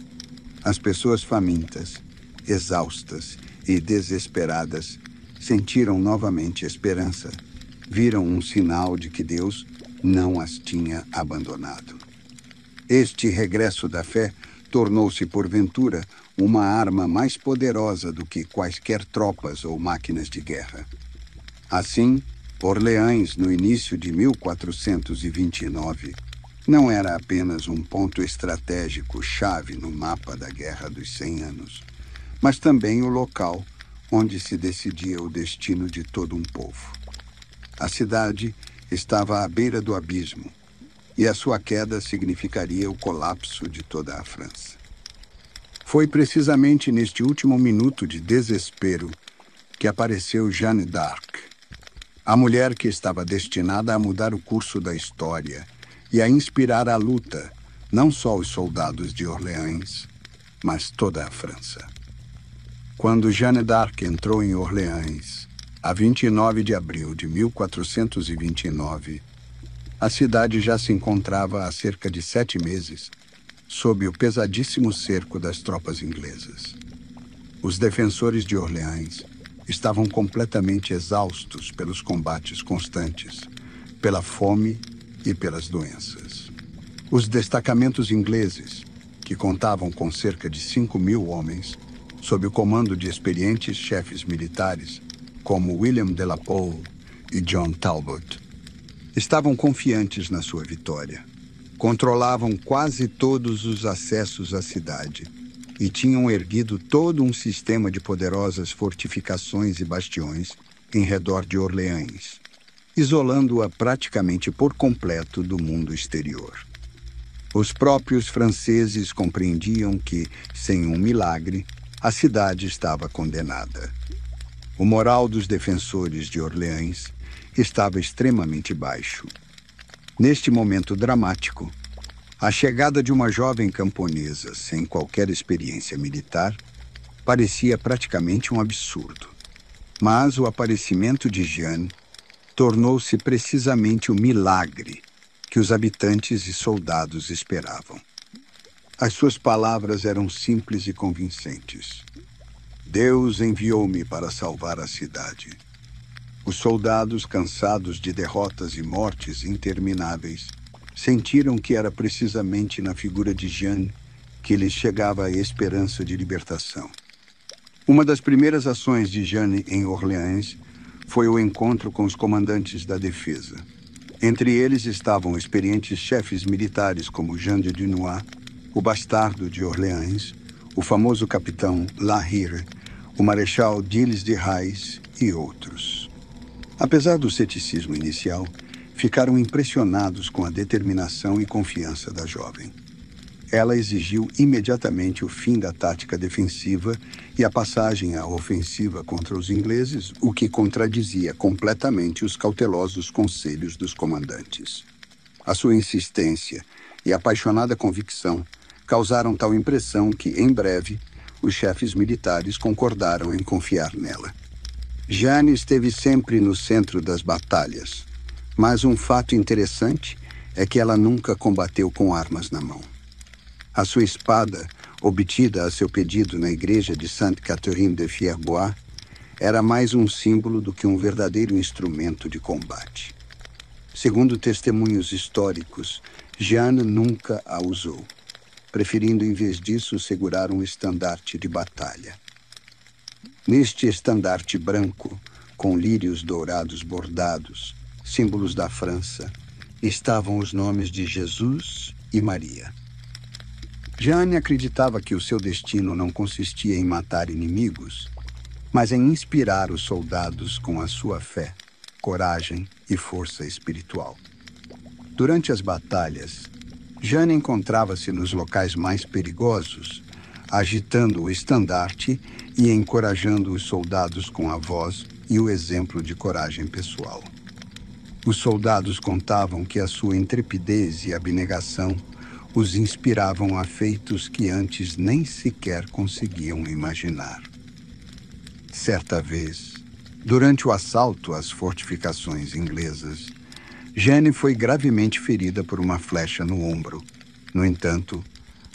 As pessoas famintas, exaustas e desesperadas sentiram novamente esperança, viram um sinal de que Deus não as tinha abandonado. Este regresso da fé tornou-se, porventura, uma arma mais poderosa do que quaisquer tropas ou máquinas de guerra. Assim, Orleans, no início de 1429, não era apenas um ponto estratégico-chave no mapa da Guerra dos 100 Anos, mas também o local onde se decidia o destino de todo um povo. A cidade estava à beira do abismo, e a sua queda significaria o colapso de toda a França. Foi precisamente neste último minuto de desespero que apareceu Jeanne d'Arc, a mulher que estava destinada a mudar o curso da história e a inspirar a luta, não só os soldados de Orleans, mas toda a França. Quando Jeanne d'Arc entrou em Orleans, a 29 de abril de 1429, a cidade já se encontrava há cerca de 7 meses sob o pesadíssimo cerco das tropas inglesas. Os defensores de Orleans estavam completamente exaustos pelos combates constantes, pela fome e pelas doenças. Os destacamentos ingleses, que contavam com cerca de 5.000 homens, sob o comando de experientes chefes militares, como William de la Pole e John Talbot. Estavam confiantes na sua vitória. Controlavam quase todos os acessos à cidade e tinham erguido todo um sistema de poderosas fortificações e bastiões em redor de Orleans, isolando-a praticamente por completo do mundo exterior. Os próprios franceses compreendiam que, sem um milagre, a cidade estava condenada. O moral dos defensores de Orleans estava extremamente baixo. Neste momento dramático, a chegada de uma jovem camponesa sem qualquer experiência militar parecia praticamente um absurdo. Mas o aparecimento de Jeanne tornou-se precisamente o milagre que os habitantes e soldados esperavam. As suas palavras eram simples e convincentes. Deus enviou-me para salvar a cidade. Os soldados, cansados de derrotas e mortes intermináveis, sentiram que era precisamente na figura de Jeanne que lhes chegava a esperança de libertação. Uma das primeiras ações de Jeanne em Orleans foi o encontro com os comandantes da defesa. Entre eles estavam experientes chefes militares como Jean de Dunois, o bastardo de Orleans, o famoso capitão La Hire, o marechal Gilles de Rais e outros. Apesar do ceticismo inicial, ficaram impressionados com a determinação e confiança da jovem. Ela exigiu imediatamente o fim da tática defensiva e a passagem à ofensiva contra os ingleses, o que contradizia completamente os cautelosos conselhos dos comandantes. A sua insistência e apaixonada convicção causaram tal impressão que, em breve, os chefes militares concordaram em confiar nela. Jeanne esteve sempre no centro das batalhas, mas um fato interessante é que ela nunca combateu com armas na mão. A sua espada, obtida a seu pedido na igreja de Sainte-Catherine de Fierbois, era mais um símbolo do que um verdadeiro instrumento de combate. Segundo testemunhos históricos, Jeanne nunca a usou, preferindo em vez disso segurar um estandarte de batalha. Neste estandarte branco, com lírios dourados bordados, símbolos da França, estavam os nomes de Jesus e Maria. Jeanne acreditava que o seu destino não consistia em matar inimigos, mas em inspirar os soldados com a sua fé, coragem e força espiritual. Durante as batalhas, Jeanne encontrava-se nos locais mais perigosos, agitando o estandarte e encorajando os soldados com a voz e o exemplo de coragem pessoal. Os soldados contavam que a sua intrepidez e abnegação os inspiravam a feitos que antes nem sequer conseguiam imaginar. Certa vez, durante o assalto às fortificações inglesas, Jeanne foi gravemente ferida por uma flecha no ombro. No entanto,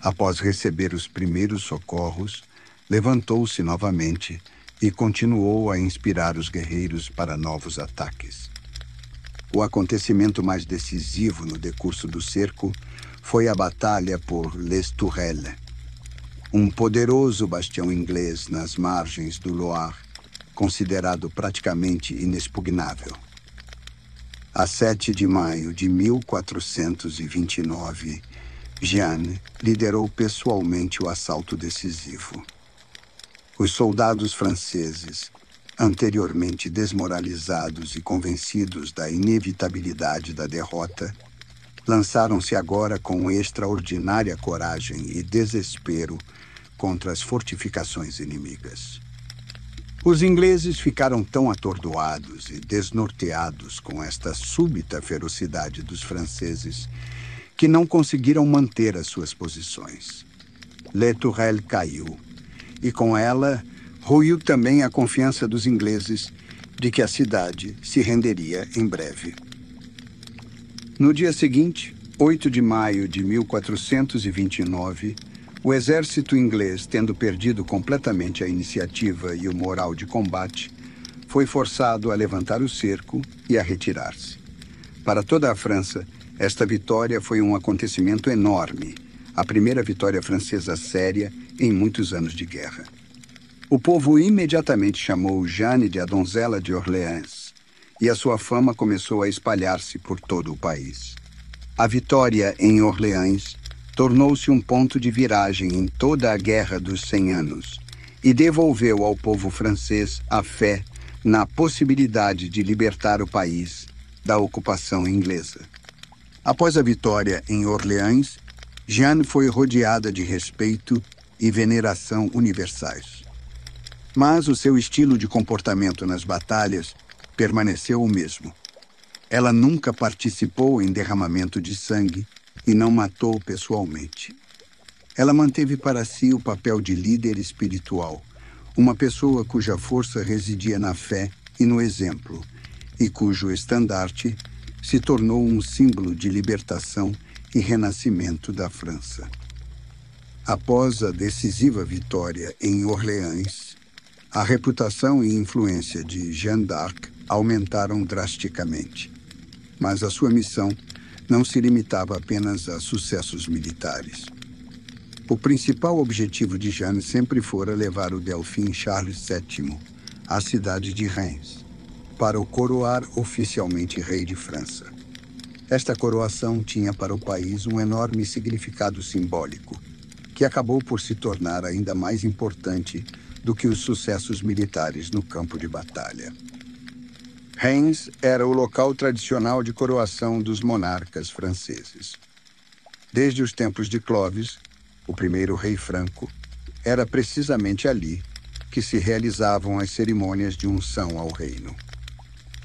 após receber os primeiros socorros, levantou-se novamente e continuou a inspirar os guerreiros para novos ataques. O acontecimento mais decisivo no decurso do cerco foi a batalha por Les Tourelles, um poderoso bastião inglês nas margens do Loire, considerado praticamente inexpugnável. A 7 de maio de 1429, Jeanne liderou pessoalmente o assalto decisivo. Os soldados franceses, anteriormente desmoralizados e convencidos da inevitabilidade da derrota, lançaram-se agora com extraordinária coragem e desespero contra as fortificações inimigas. Os ingleses ficaram tão atordoados e desnorteados com esta súbita ferocidade dos franceses que não conseguiram manter as suas posições. Les Tourelles caiu, e com ela ruiu também a confiança dos ingleses de que a cidade se renderia em breve. No dia seguinte, 8 de maio de 1429, o exército inglês, tendo perdido completamente a iniciativa e o moral de combate, foi forçado a levantar o cerco e a retirar-se. Para toda a França, esta vitória foi um acontecimento enorme, a primeira vitória francesa séria em muitos anos de guerra. O povo imediatamente chamou Jeanne de a Donzela de Orleans, e a sua fama começou a espalhar-se por todo o país. A vitória em Orleans tornou-se um ponto de viragem em toda a Guerra dos 100 Anos e devolveu ao povo francês a fé na possibilidade de libertar o país da ocupação inglesa. Após a vitória em Orleans, Jeanne foi rodeada de respeito e veneração universais. Mas o seu estilo de comportamento nas batalhas permaneceu o mesmo. Ela nunca participou em derramamento de sangue e não matou pessoalmente. Ela manteve para si o papel de líder espiritual, uma pessoa cuja força residia na fé e no exemplo, e cujo estandarte se tornou um símbolo de libertação e renascimento da França. Após a decisiva vitória em Orleans, a reputação e influência de Jeanne d'Arc aumentaram drasticamente. Mas a sua missão não se limitava apenas a sucessos militares. O principal objetivo de Jeanne sempre fora levar o Delfim Charles VII à cidade de Reims, para o coroar oficialmente rei de França. Esta coroação tinha para o país um enorme significado simbólico, que acabou por se tornar ainda mais importante do que os sucessos militares no campo de batalha. Reims era o local tradicional de coroação dos monarcas franceses. Desde os tempos de Clovis, o primeiro rei franco, era precisamente ali que se realizavam as cerimônias de unção ao reino.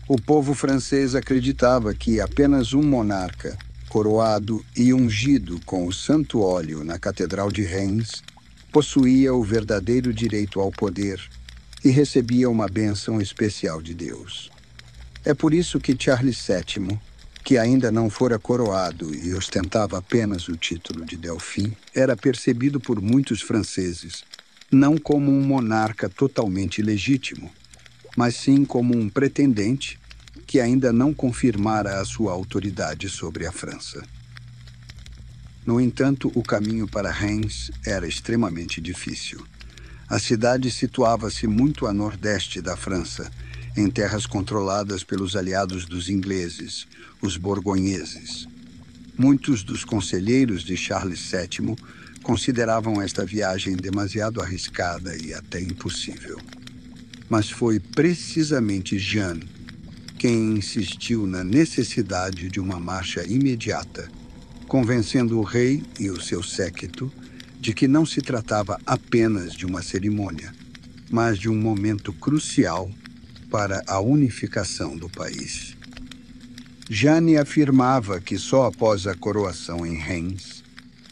O povo francês acreditava que apenas um monarca, coroado e ungido com o santo óleo na Catedral de Reims, possuía o verdadeiro direito ao poder e recebia uma bênção especial de Deus. É por isso que Charles VII, que ainda não fora coroado e ostentava apenas o título de Delfim, era percebido por muitos franceses não como um monarca totalmente legítimo, mas sim como um pretendente que ainda não confirmara a sua autoridade sobre a França. No entanto, o caminho para Reims era extremamente difícil. A cidade situava-se muito a nordeste da França, em terras controladas pelos aliados dos ingleses, os borgonheses. Muitos dos conselheiros de Charles VII consideravam esta viagem demasiado arriscada e até impossível. Mas foi precisamente Jeanne quem insistiu na necessidade de uma marcha imediata, convencendo o rei e o seu séquito de que não se tratava apenas de uma cerimônia, mas de um momento crucial para a unificação do país. Jeanne afirmava que só após a coroação em Reims,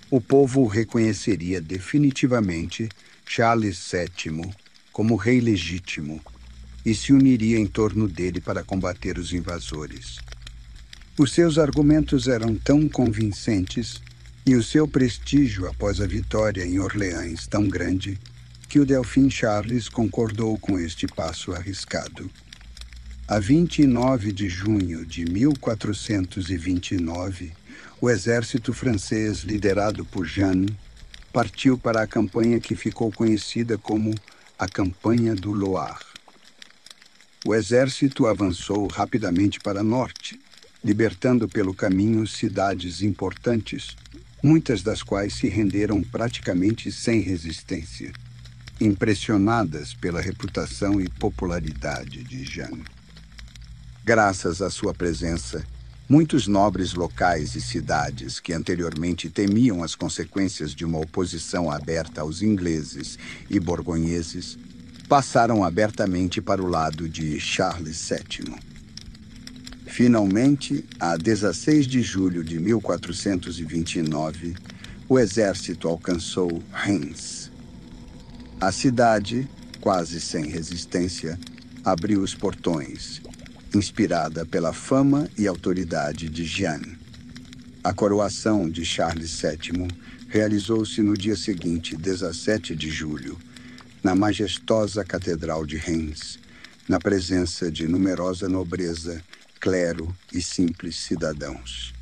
o povo reconheceria definitivamente Charles VII como rei legítimo e se uniria em torno dele para combater os invasores. Os seus argumentos eram tão convincentes e o seu prestígio após a vitória em Orleans tão grande que o Delfim Charles concordou com este passo arriscado. A 29 de junho de 1429, o exército francês, liderado por Jeanne, partiu para a campanha que ficou conhecida como a Campanha do Loire. O exército avançou rapidamente para norte, libertando pelo caminho cidades importantes, muitas das quais se renderam praticamente sem resistência, impressionadas pela reputação e popularidade de Jeanne. Graças à sua presença, muitos nobres locais e cidades que anteriormente temiam as consequências de uma oposição aberta aos ingleses e borgonheses passaram abertamente para o lado de Charles VII. Finalmente, a 16 de julho de 1429, o exército alcançou Reims. A cidade, quase sem resistência, abriu os portões, inspirada pela fama e autoridade de Jeanne. A coroação de Charles VII realizou-se no dia seguinte, 17 de julho, na majestosa Catedral de Reims, na presença de numerosa nobreza, clero e simples cidadãos.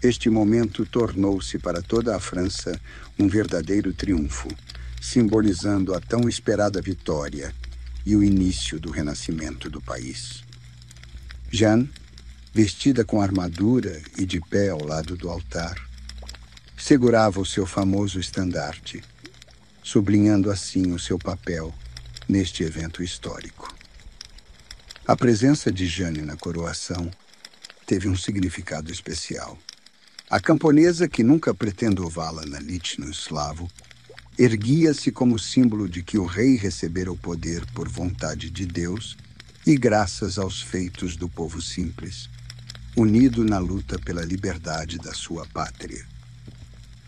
Este momento tornou-se para toda a França um verdadeiro triunfo, simbolizando a tão esperada vitória e o início do renascimento do país. Jeanne, vestida com armadura e de pé ao lado do altar, segurava o seu famoso estandarte, sublinhando assim o seu papel neste evento histórico. A presença de Jeanne na coroação teve um significado especial. A camponesa, que nunca pretendeu vala na Litno eslavo, erguia-se como símbolo de que o rei recebera o poder por vontade de Deus e graças aos feitos do povo simples, unido na luta pela liberdade da sua pátria.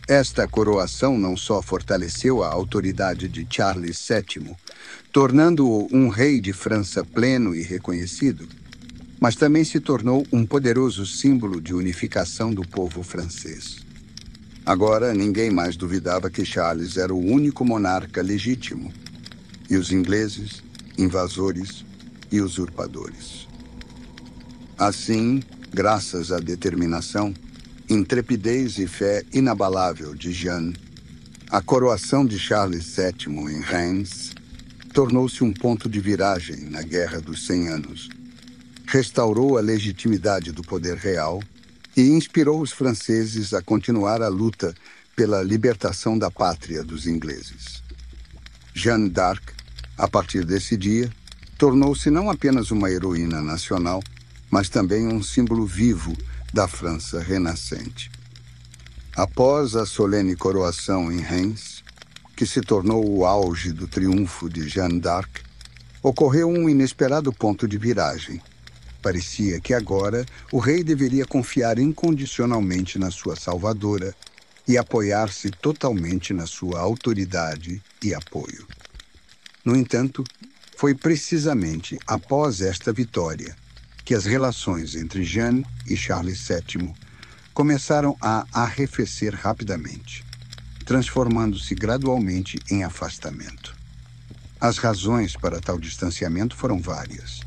Esta coroação não só fortaleceu a autoridade de Charles VII, tornando-o um rei de França pleno e reconhecido, mas também se tornou um poderoso símbolo de unificação do povo francês. Agora, ninguém mais duvidava que Charles era o único monarca legítimo, e os ingleses, invasores e usurpadores. Assim, graças à determinação, intrepidez e fé inabalável de Jeanne, a coroação de Charles VII em Reims tornou-se um ponto de viragem na Guerra dos 100 Anos. Restaurou a legitimidade do poder real e inspirou os franceses a continuar a luta pela libertação da pátria dos ingleses. Jeanne d'Arc, a partir desse dia, tornou-se não apenas uma heroína nacional, mas também um símbolo vivo da França renascente. Após a solene coroação em Reims, que se tornou o auge do triunfo de Jeanne d'Arc, ocorreu um inesperado ponto de viragem. Parecia que agora o rei deveria confiar incondicionalmente na sua salvadora e apoiar-se totalmente na sua autoridade e apoio. No entanto, foi precisamente após esta vitória que as relações entre Jeanne e Charles VII começaram a arrefecer rapidamente, transformando-se gradualmente em afastamento. As razões para tal distanciamento foram várias.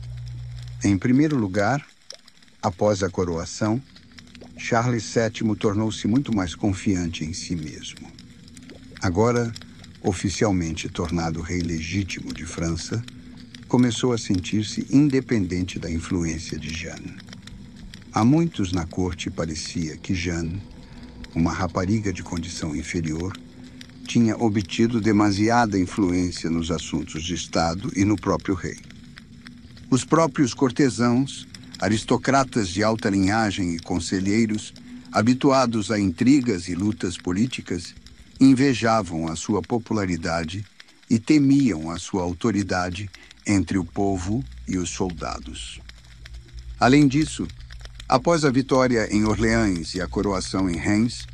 Em primeiro lugar, após a coroação, Charles VII tornou-se muito mais confiante em si mesmo. Agora, oficialmente tornado rei legítimo de França, começou a sentir-se independente da influência de Jeanne. A muitos na corte parecia que Jeanne, uma rapariga de condição inferior, tinha obtido demasiada influência nos assuntos de Estado e no próprio rei. Os próprios cortesãos, aristocratas de alta linhagem e conselheiros, habituados a intrigas e lutas políticas, invejavam a sua popularidade e temiam a sua autoridade entre o povo e os soldados. Além disso, após a vitória em Orleans e a coroação em Reims,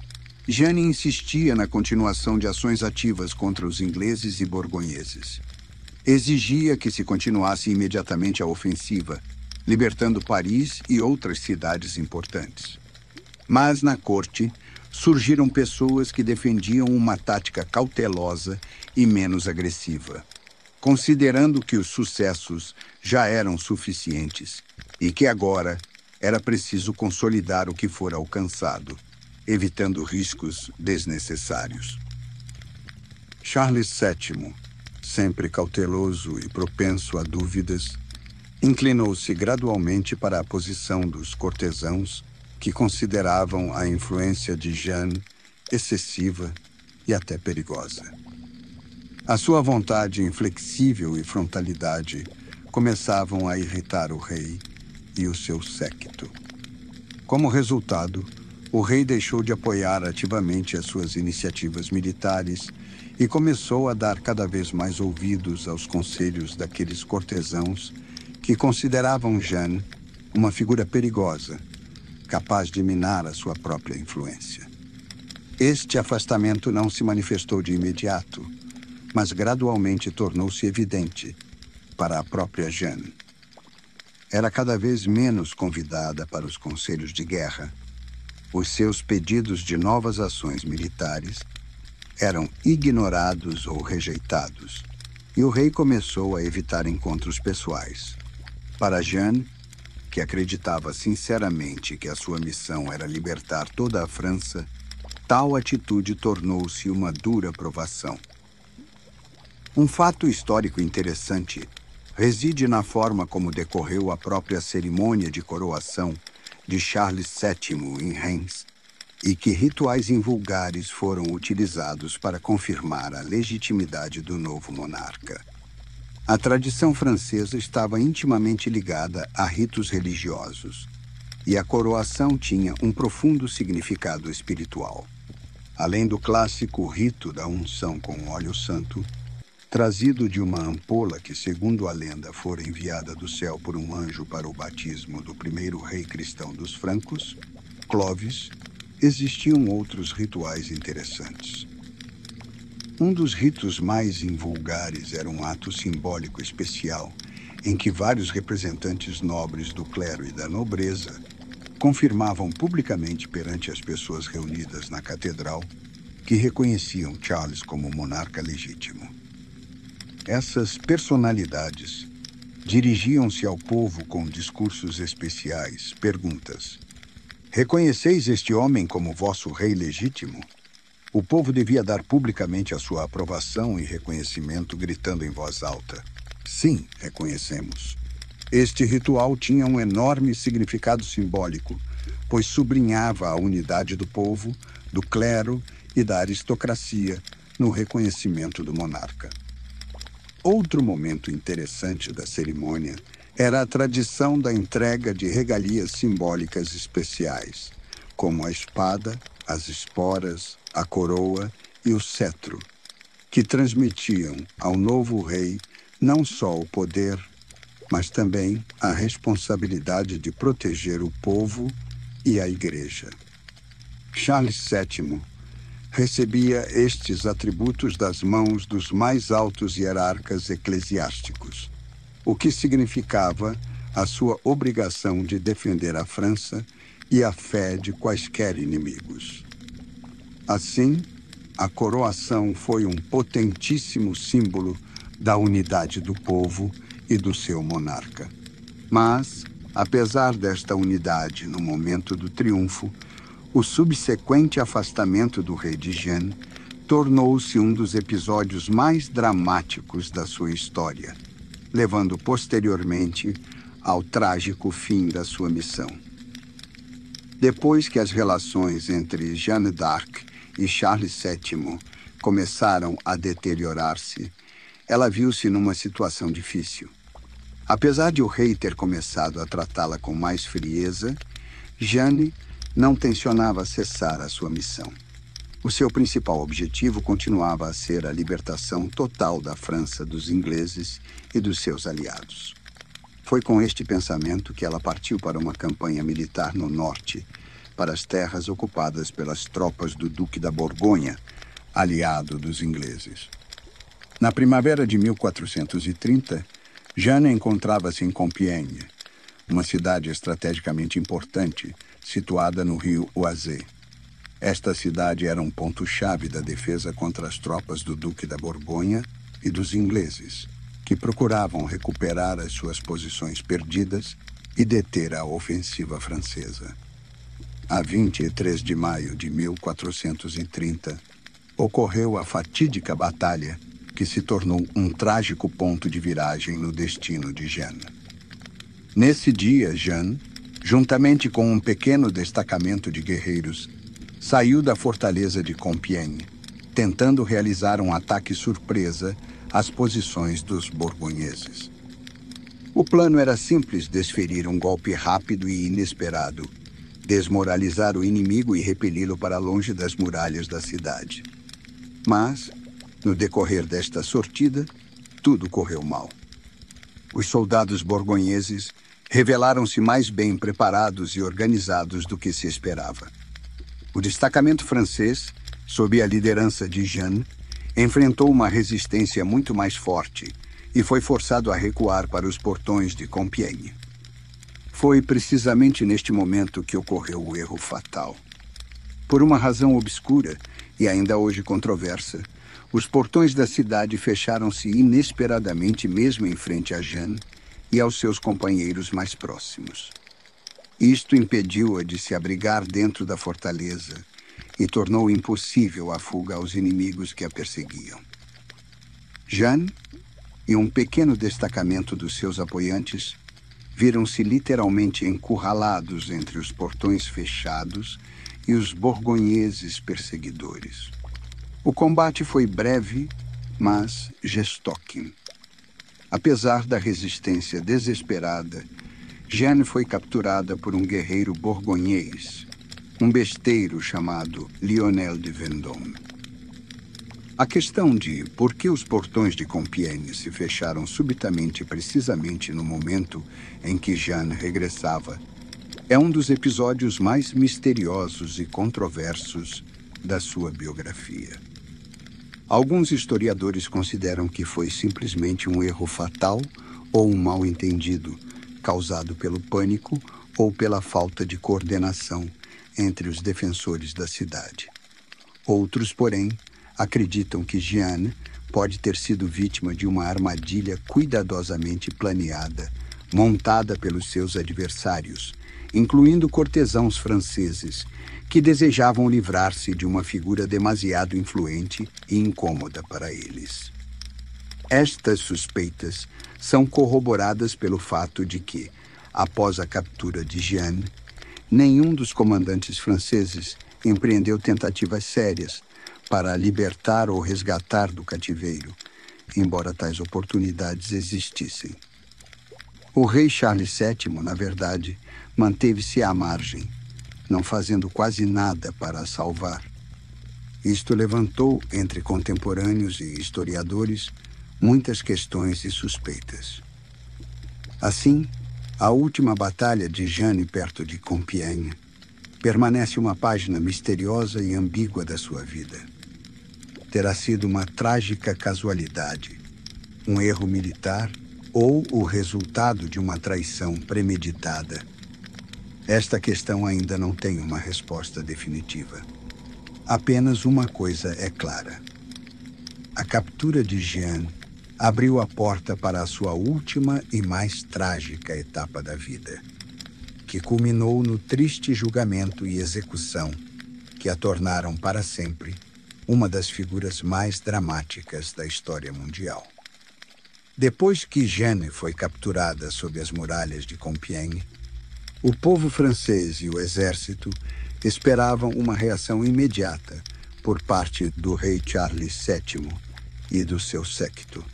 Jeanne insistia na continuação de ações ativas contra os ingleses e borgonheses. Exigia que se continuasse imediatamente a ofensiva, libertando Paris e outras cidades importantes. Mas na corte surgiram pessoas que defendiam uma tática cautelosa e menos agressiva, considerando que os sucessos já eram suficientes e que agora era preciso consolidar o que fora alcançado, evitando riscos desnecessários. Charles VII, sempre cauteloso e propenso a dúvidas, inclinou-se gradualmente para a posição dos cortesãos que consideravam a influência de Jeanne excessiva e até perigosa. A sua vontade inflexível e frontalidade começavam a irritar o rei e o seu séquito. Como resultado, o rei deixou de apoiar ativamente as suas iniciativas militares e começou a dar cada vez mais ouvidos aos conselhos daqueles cortesãos que consideravam Jeanne uma figura perigosa, capaz de minar a sua própria influência. Este afastamento não se manifestou de imediato, mas gradualmente tornou-se evidente para a própria Jeanne. Era cada vez menos convidada para os conselhos de guerra. Os seus pedidos de novas ações militares eram ignorados ou rejeitados, e o rei começou a evitar encontros pessoais. Para Jeanne, que acreditava sinceramente que a sua missão era libertar toda a França, tal atitude tornou-se uma dura provação. Um fato histórico interessante reside na forma como decorreu a própria cerimônia de coroação de Charles VII em Reims, e que rituais invulgares foram utilizados para confirmar a legitimidade do novo monarca. A tradição francesa estava intimamente ligada a ritos religiosos, e a coroação tinha um profundo significado espiritual. Além do clássico rito da unção com óleo santo, trazido de uma ampola que, segundo a lenda, fora enviada do céu por um anjo para o batismo do primeiro rei cristão dos francos, Clovis, existiam outros rituais interessantes. Um dos ritos mais invulgares era um ato simbólico especial em que vários representantes nobres do clero e da nobreza confirmavam publicamente perante as pessoas reunidas na catedral que reconheciam Charles como monarca legítimo. Essas personalidades dirigiam-se ao povo com discursos especiais, perguntas. Reconheceis este homem como vosso rei legítimo? O povo devia dar publicamente a sua aprovação e reconhecimento, gritando em voz alta: sim, reconhecemos. Este ritual tinha um enorme significado simbólico, pois sublinhava a unidade do povo, do clero e da aristocracia no reconhecimento do monarca. Outro momento interessante da cerimônia era a tradição da entrega de regalias simbólicas especiais, como a espada, as esporas, a coroa e o cetro, que transmitiam ao novo rei não só o poder, mas também a responsabilidade de proteger o povo e a igreja. Charles VII recebia estes atributos das mãos dos mais altos hierarcas eclesiásticos, o que significava a sua obrigação de defender a França e a fé de quaisquer inimigos. Assim, a coroação foi um potentíssimo símbolo da unidade do povo e do seu monarca. Mas, apesar desta unidade no momento do triunfo, o subsequente afastamento do rei de Jeanne tornou-se um dos episódios mais dramáticos da sua história, levando posteriormente ao trágico fim da sua missão. Depois que as relações entre Jeanne d'Arc e Charles VII começaram a deteriorar-se, ela viu-se numa situação difícil. Apesar de o rei ter começado a tratá-la com mais frieza, Jeanne não tencionava cessar a sua missão. O seu principal objetivo continuava a ser a libertação total da França dos ingleses e dos seus aliados. Foi com este pensamento que ela partiu para uma campanha militar no norte, para as terras ocupadas pelas tropas do Duque da Borgonha, aliado dos ingleses. Na primavera de 1430, Jeanne encontrava-se em Compiègne, uma cidade estrategicamente importante, situada no rio Oise. Esta cidade era um ponto-chave da defesa contra as tropas do Duque da Borgonha e dos ingleses, que procuravam recuperar as suas posições perdidas e deter a ofensiva francesa. A 23 de maio de 1430, ocorreu a fatídica batalha que se tornou um trágico ponto de viragem no destino de Jeanne. Nesse dia, Jeanne, juntamente com um pequeno destacamento de guerreiros, saiu da fortaleza de Compiègne, tentando realizar um ataque surpresa às posições dos borgonheses. O plano era simples: desferir um golpe rápido e inesperado, desmoralizar o inimigo e repeli-lo para longe das muralhas da cidade. Mas, no decorrer desta sortida, tudo correu mal. Os soldados borgonheses revelaram-se mais bem preparados e organizados do que se esperava. O destacamento francês, sob a liderança de Jeanne, enfrentou uma resistência muito mais forte e foi forçado a recuar para os portões de Compiègne. Foi precisamente neste momento que ocorreu o erro fatal. Por uma razão obscura e ainda hoje controversa, os portões da cidade fecharam-se inesperadamente mesmo em frente a Jeanne e aos seus companheiros mais próximos. Isto impediu-a de se abrigar dentro da fortaleza e tornou impossível a fuga aos inimigos que a perseguiam. Jeanne e um pequeno destacamento dos seus apoiantes viram-se literalmente encurralados entre os portões fechados e os borgonheses perseguidores. O combate foi breve, mas gestoque. Apesar da resistência desesperada, Jeanne foi capturada por um guerreiro borgonhês, um besteiro chamado Lionel de Vendôme. A questão de por que os portões de Compiègne se fecharam subitamente precisamente no momento em que Jeanne regressava é um dos episódios mais misteriosos e controversos da sua biografia. Alguns historiadores consideram que foi simplesmente um erro fatal ou um mal-entendido causado pelo pânico ou pela falta de coordenação entre os defensores da cidade. Outros, porém, acreditam que Jeanne pode ter sido vítima de uma armadilha cuidadosamente planeada, montada pelos seus adversários, incluindo cortesãos franceses, que desejavam livrar-se de uma figura demasiado influente e incômoda para eles. Estas suspeitas são corroboradas pelo fato de que, após a captura de Jeanne, nenhum dos comandantes franceses empreendeu tentativas sérias para libertar ou resgatar do cativeiro, embora tais oportunidades existissem. O rei Charles VII, na verdade, manteve-se à margem, não fazendo quase nada para a salvar. Isto levantou, entre contemporâneos e historiadores, muitas questões e suspeitas. Assim, a última batalha de Jeanne perto de Compiègne permanece uma página misteriosa e ambígua da sua vida. Terá sido uma trágica casualidade, um erro militar ou o resultado de uma traição premeditada. Esta questão ainda não tem uma resposta definitiva. Apenas uma coisa é clara. A captura de Jeanne abriu a porta para a sua última e mais trágica etapa da vida, que culminou no triste julgamento e execução que a tornaram para sempre uma das figuras mais dramáticas da história mundial. Depois que Jeanne foi capturada sob as muralhas de Compiègne, o povo francês e o exército esperavam uma reação imediata por parte do rei Charles VII e do seu séquito.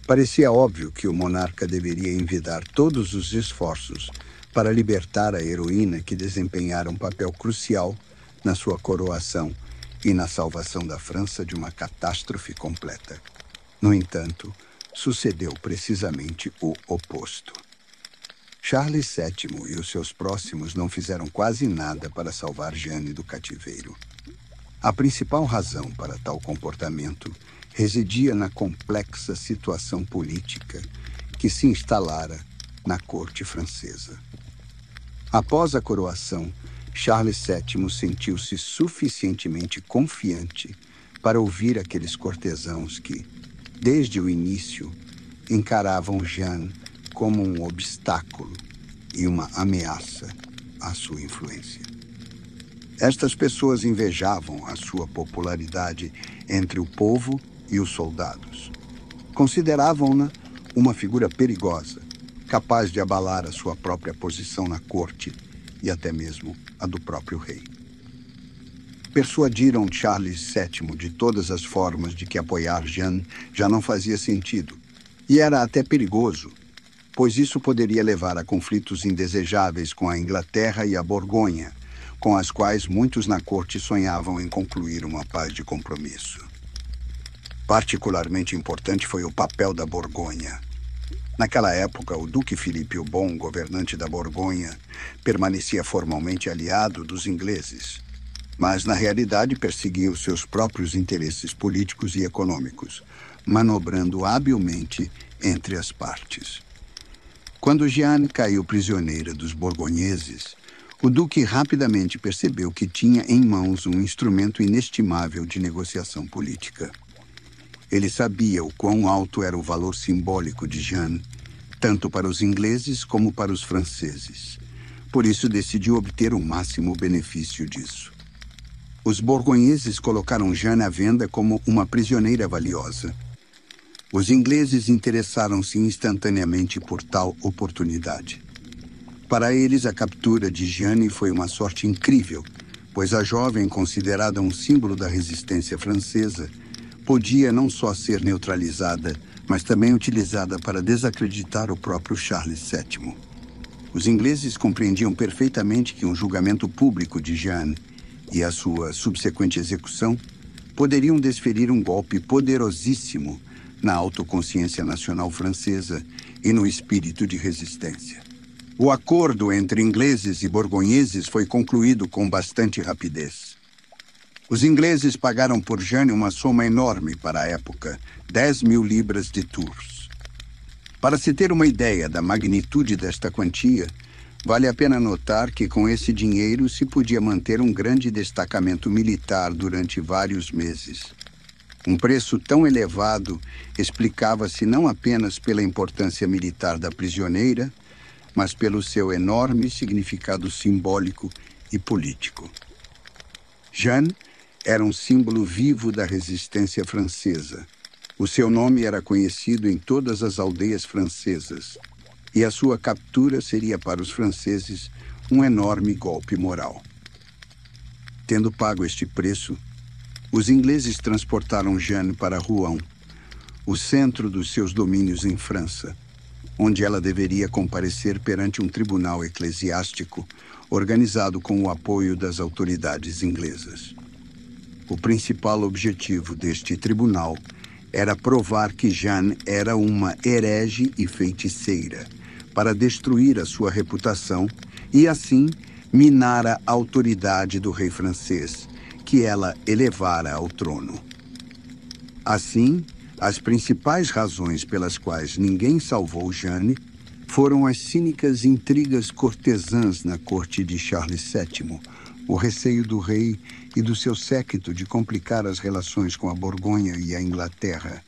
Parecia óbvio que o monarca deveria envidar todos os esforços para libertar a heroína que desempenhara um papel crucial na sua coroação e na salvação da França de uma catástrofe completa. No entanto, sucedeu precisamente o oposto. Charles VII e os seus próximos não fizeram quase nada para salvar Jeanne do cativeiro. A principal razão para tal comportamento residia na complexa situação política que se instalara na corte francesa. Após a coroação, Charles VII sentiu-se suficientemente confiante para ouvir aqueles cortesãos que, desde o início, encaravam Jeanne como um obstáculo e uma ameaça à sua influência. Estas pessoas invejavam a sua popularidade entre o povo e os soldados. Consideravam-na uma figura perigosa, capaz de abalar a sua própria posição na corte e até mesmo a do próprio rei. Persuadiram Charles VII de todas as formas de que apoiar Jeanne já não fazia sentido, e era até perigoso, pois isso poderia levar a conflitos indesejáveis com a Inglaterra e a Borgonha, com as quais muitos na corte sonhavam em concluir uma paz de compromisso. Particularmente importante foi o papel da Borgonha. Naquela época, o Duque Filipe o Bom, governante da Borgonha, permanecia formalmente aliado dos ingleses, mas na realidade perseguia os seus próprios interesses políticos e econômicos, manobrando habilmente entre as partes. Quando Jeanne caiu prisioneira dos borgonheses, o duque rapidamente percebeu que tinha em mãos um instrumento inestimável de negociação política. Ele sabia o quão alto era o valor simbólico de Jeanne, tanto para os ingleses como para os franceses. Por isso decidiu obter o máximo benefício disso. Os borgonheses colocaram Jeanne à venda como uma prisioneira valiosa. Os ingleses interessaram-se instantaneamente por tal oportunidade. Para eles, a captura de Jeanne foi uma sorte incrível, pois a jovem, considerada um símbolo da resistência francesa, podia não só ser neutralizada, mas também utilizada para desacreditar o próprio Charles VII. Os ingleses compreendiam perfeitamente que um julgamento público de Jeanne e a sua subsequente execução poderiam desferir um golpe poderosíssimo na autoconsciência nacional francesa e no espírito de resistência. O acordo entre ingleses e borgonheses foi concluído com bastante rapidez. Os ingleses pagaram por Jeanne uma soma enorme para a época, 10.000 libras de Tours. Para se ter uma ideia da magnitude desta quantia, vale a pena notar que com esse dinheiro se podia manter um grande destacamento militar durante vários meses. Um preço tão elevado explicava-se não apenas pela importância militar da prisioneira, mas pelo seu enorme significado simbólico e político. Jeanne era um símbolo vivo da resistência francesa. O seu nome era conhecido em todas as aldeias francesas, e a sua captura seria para os franceses um enorme golpe moral. Tendo pago este preço, os ingleses transportaram Jeanne para Rouen, o centro dos seus domínios em França, onde ela deveria comparecer perante um tribunal eclesiástico organizado com o apoio das autoridades inglesas. O principal objetivo deste tribunal era provar que Jeanne era uma herege e feiticeira, para destruir a sua reputação e, assim, minar a autoridade do rei francês, que ela elevara ao trono. Assim, as principais razões pelas quais ninguém salvou Jeanne foram as cínicas intrigas cortesãs na corte de Charles VII, o receio do rei e do seu séquito de complicar as relações com a Borgonha e a Inglaterra,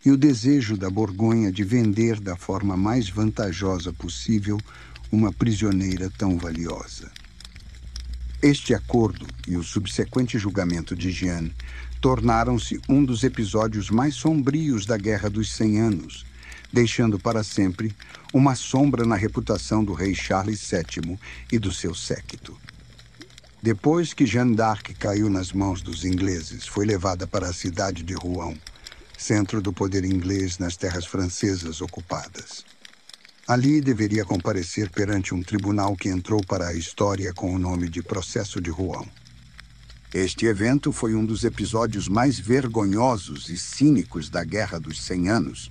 e o desejo da Borgonha de vender da forma mais vantajosa possível uma prisioneira tão valiosa. Este acordo e o subsequente julgamento de Jeanne tornaram-se um dos episódios mais sombrios da Guerra dos 100 Anos, deixando para sempre uma sombra na reputação do rei Charles VII e do seu séquito. Depois que Jeanne d'Arc caiu nas mãos dos ingleses, foi levada para a cidade de Rouen, centro do poder inglês nas terras francesas ocupadas. Ali deveria comparecer perante um tribunal que entrou para a história com o nome de Processo de Rouen. Este evento foi um dos episódios mais vergonhosos e cínicos da Guerra dos 100 Anos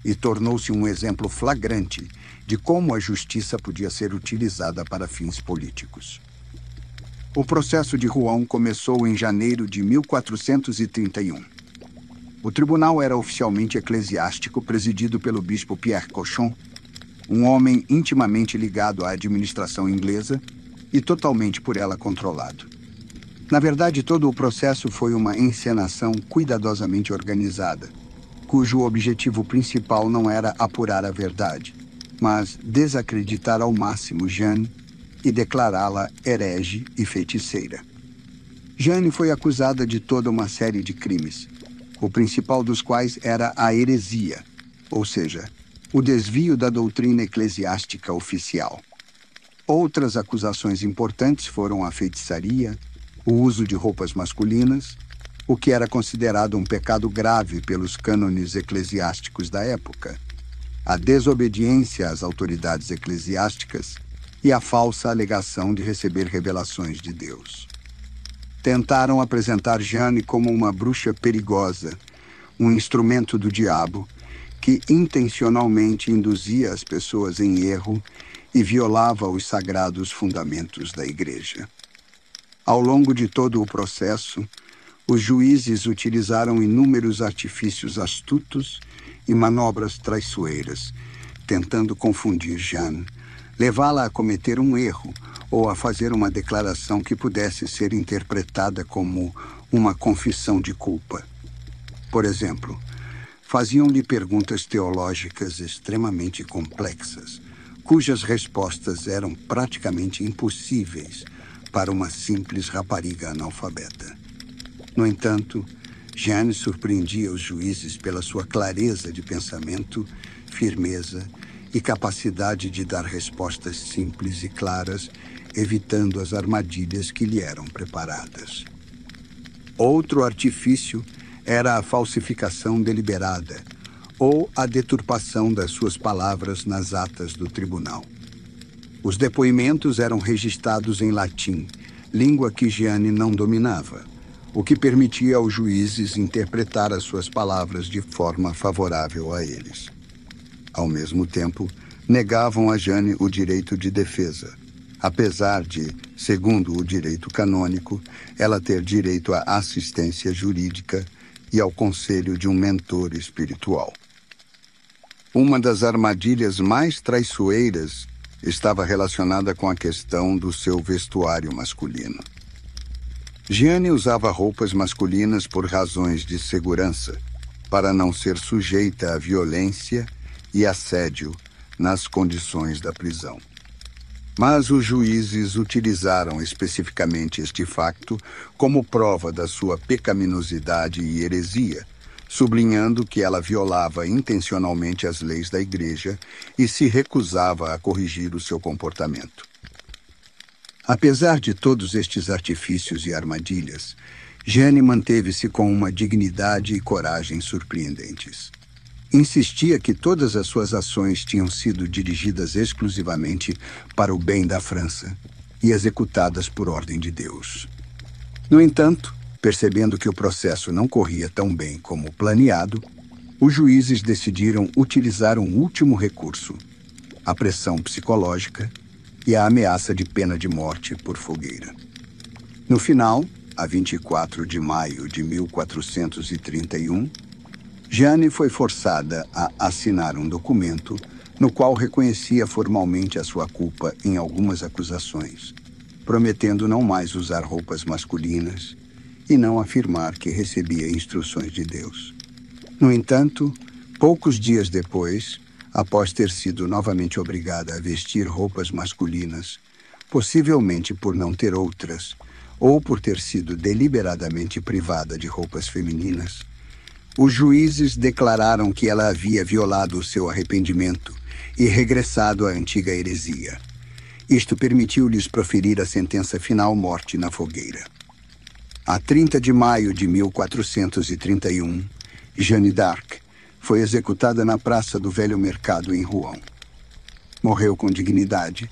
e tornou-se um exemplo flagrante de como a justiça podia ser utilizada para fins políticos. O Processo de Rouen começou em janeiro de 1431. O tribunal era oficialmente eclesiástico, presidido pelo bispo Pierre Cochon, um homem intimamente ligado à administração inglesa e totalmente por ela controlado. Na verdade, todo o processo foi uma encenação cuidadosamente organizada, cujo objetivo principal não era apurar a verdade, mas desacreditar ao máximo Jeanne e declará-la herege e feiticeira. Jeanne foi acusada de toda uma série de crimes, o principal dos quais era a heresia, ou seja, o desvio da doutrina eclesiástica oficial. Outras acusações importantes foram a feitiçaria, o uso de roupas masculinas, o que era considerado um pecado grave pelos cânones eclesiásticos da época, a desobediência às autoridades eclesiásticas e a falsa alegação de receber revelações de Deus. Tentaram apresentar Jeanne como uma bruxa perigosa, um instrumento do diabo, que intencionalmente induzia as pessoas em erro e violava os sagrados fundamentos da Igreja. Ao longo de todo o processo, os juízes utilizaram inúmeros artifícios astutos e manobras traiçoeiras, tentando confundir Jeanne, levá-la a cometer um erro ou a fazer uma declaração que pudesse ser interpretada como uma confissão de culpa. Por exemplo, faziam-lhe perguntas teológicas extremamente complexas, cujas respostas eram praticamente impossíveis para uma simples rapariga analfabeta. No entanto, Jeanne surpreendia os juízes pela sua clareza de pensamento, firmeza e capacidade de dar respostas simples e claras, evitando as armadilhas que lhe eram preparadas. Outro artifício era a falsificação deliberada ou a deturpação das suas palavras nas atas do tribunal. Os depoimentos eram registrados em latim, língua que Jeanne não dominava, o que permitia aos juízes interpretar as suas palavras de forma favorável a eles. Ao mesmo tempo, negavam a Jeanne o direito de defesa, apesar de, segundo o direito canônico, ela ter direito à assistência jurídica e ao conselho de um mentor espiritual. Uma das armadilhas mais traiçoeiras estava relacionada com a questão do seu vestuário masculino. Jeanne usava roupas masculinas por razões de segurança, para não ser sujeita a violência e assédio nas condições da prisão. Mas os juízes utilizaram especificamente este facto como prova da sua pecaminosidade e heresia, sublinhando que ela violava intencionalmente as leis da Igreja e se recusava a corrigir o seu comportamento. Apesar de todos estes artifícios e armadilhas, Jeanne manteve-se com uma dignidade e coragem surpreendentes. Insistia que todas as suas ações tinham sido dirigidas exclusivamente para o bem da França e executadas por ordem de Deus. No entanto, percebendo que o processo não corria tão bem como planeado, os juízes decidiram utilizar um último recurso: a pressão psicológica e a ameaça de pena de morte por fogueira. No final, a 24 de maio de 1431, Jeanne foi forçada a assinar um documento no qual reconhecia formalmente a sua culpa em algumas acusações, prometendo não mais usar roupas masculinas e não afirmar que recebia instruções de Deus. No entanto, poucos dias depois, após ter sido novamente obrigada a vestir roupas masculinas, possivelmente por não ter outras, ou por ter sido deliberadamente privada de roupas femininas, os juízes declararam que ela havia violado o seu arrependimento e regressado à antiga heresia. Isto permitiu-lhes proferir a sentença final morte na fogueira. A 30 de maio de 1431, Jeanne d'Arc foi executada na Praça do Velho Mercado, em Rouen. Morreu com dignidade,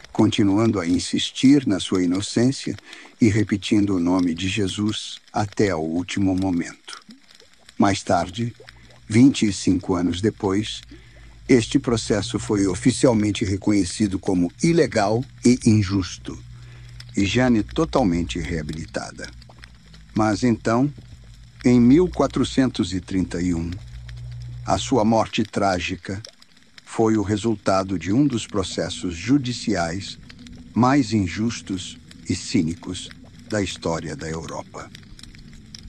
continuando a insistir na sua inocência e repetindo o nome de Jesus até ao último momento. Mais tarde, 25 anos depois, este processo foi oficialmente reconhecido como ilegal e injusto, e Jeanne totalmente reabilitada. Mas então, em 1431, a sua morte trágica foi o resultado de um dos processos judiciais mais injustos e cínicos da história da Europa.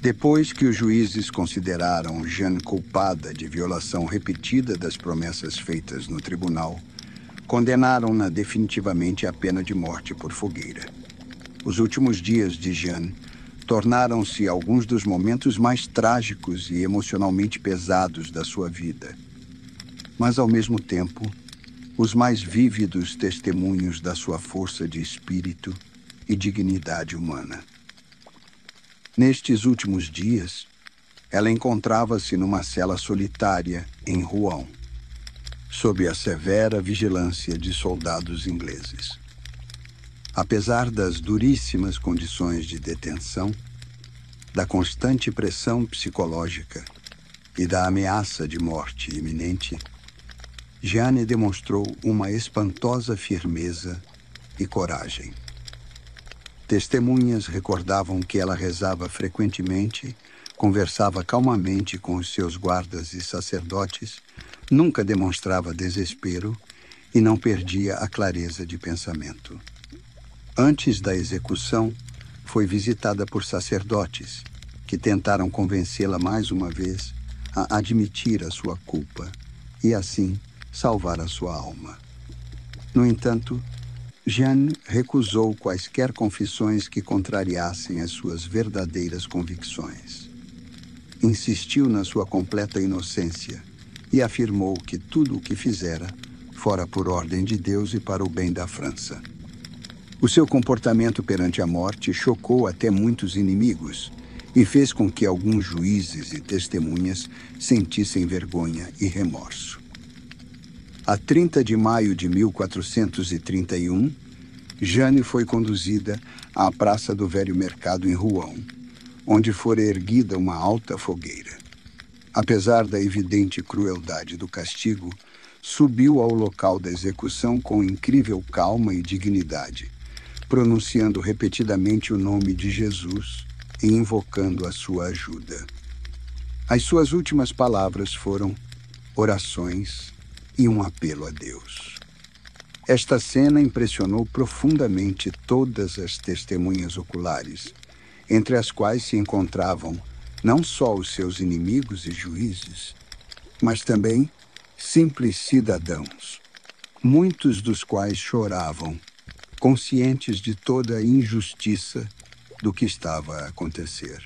Depois que os juízes consideraram Jeanne culpada de violação repetida das promessas feitas no tribunal, condenaram-na definitivamente à pena de morte por fogueira. Os últimos dias de Jeanne tornaram-se alguns dos momentos mais trágicos e emocionalmente pesados da sua vida, mas, ao mesmo tempo, os mais vívidos testemunhos da sua força de espírito e dignidade humana. Nestes últimos dias, ela encontrava-se numa cela solitária em Rouen, sob a severa vigilância de soldados ingleses. Apesar das duríssimas condições de detenção, da constante pressão psicológica e da ameaça de morte iminente, Jeanne demonstrou uma espantosa firmeza e coragem. Testemunhas recordavam que ela rezava frequentemente, conversava calmamente com os seus guardas e sacerdotes, nunca demonstrava desespero e não perdia a clareza de pensamento. Antes da execução, foi visitada por sacerdotes que tentaram convencê-la mais uma vez a admitir a sua culpa e, assim, salvar a sua alma. No entanto, Jeanne recusou quaisquer confissões que contrariassem as suas verdadeiras convicções. insistiu na sua completa inocência e afirmou que tudo o que fizera fora por ordem de Deus e para o bem da França. O seu comportamento perante a morte chocou até muitos inimigos e fez com que alguns juízes e testemunhas sentissem vergonha e remorso. A 30 de maio de 1431, Jeanne foi conduzida à Praça do Velho Mercado em Rouen, onde fora erguida uma alta fogueira. Apesar da evidente crueldade do castigo, subiu ao local da execução com incrível calma e dignidade, pronunciando repetidamente o nome de Jesus e invocando a sua ajuda. As suas últimas palavras foram orações e um apelo a Deus. Esta cena impressionou profundamente todas as testemunhas oculares, entre as quais se encontravam não só os seus inimigos e juízes, mas também simples cidadãos, muitos dos quais choravam, conscientes de toda a injustiça do que estava a acontecer.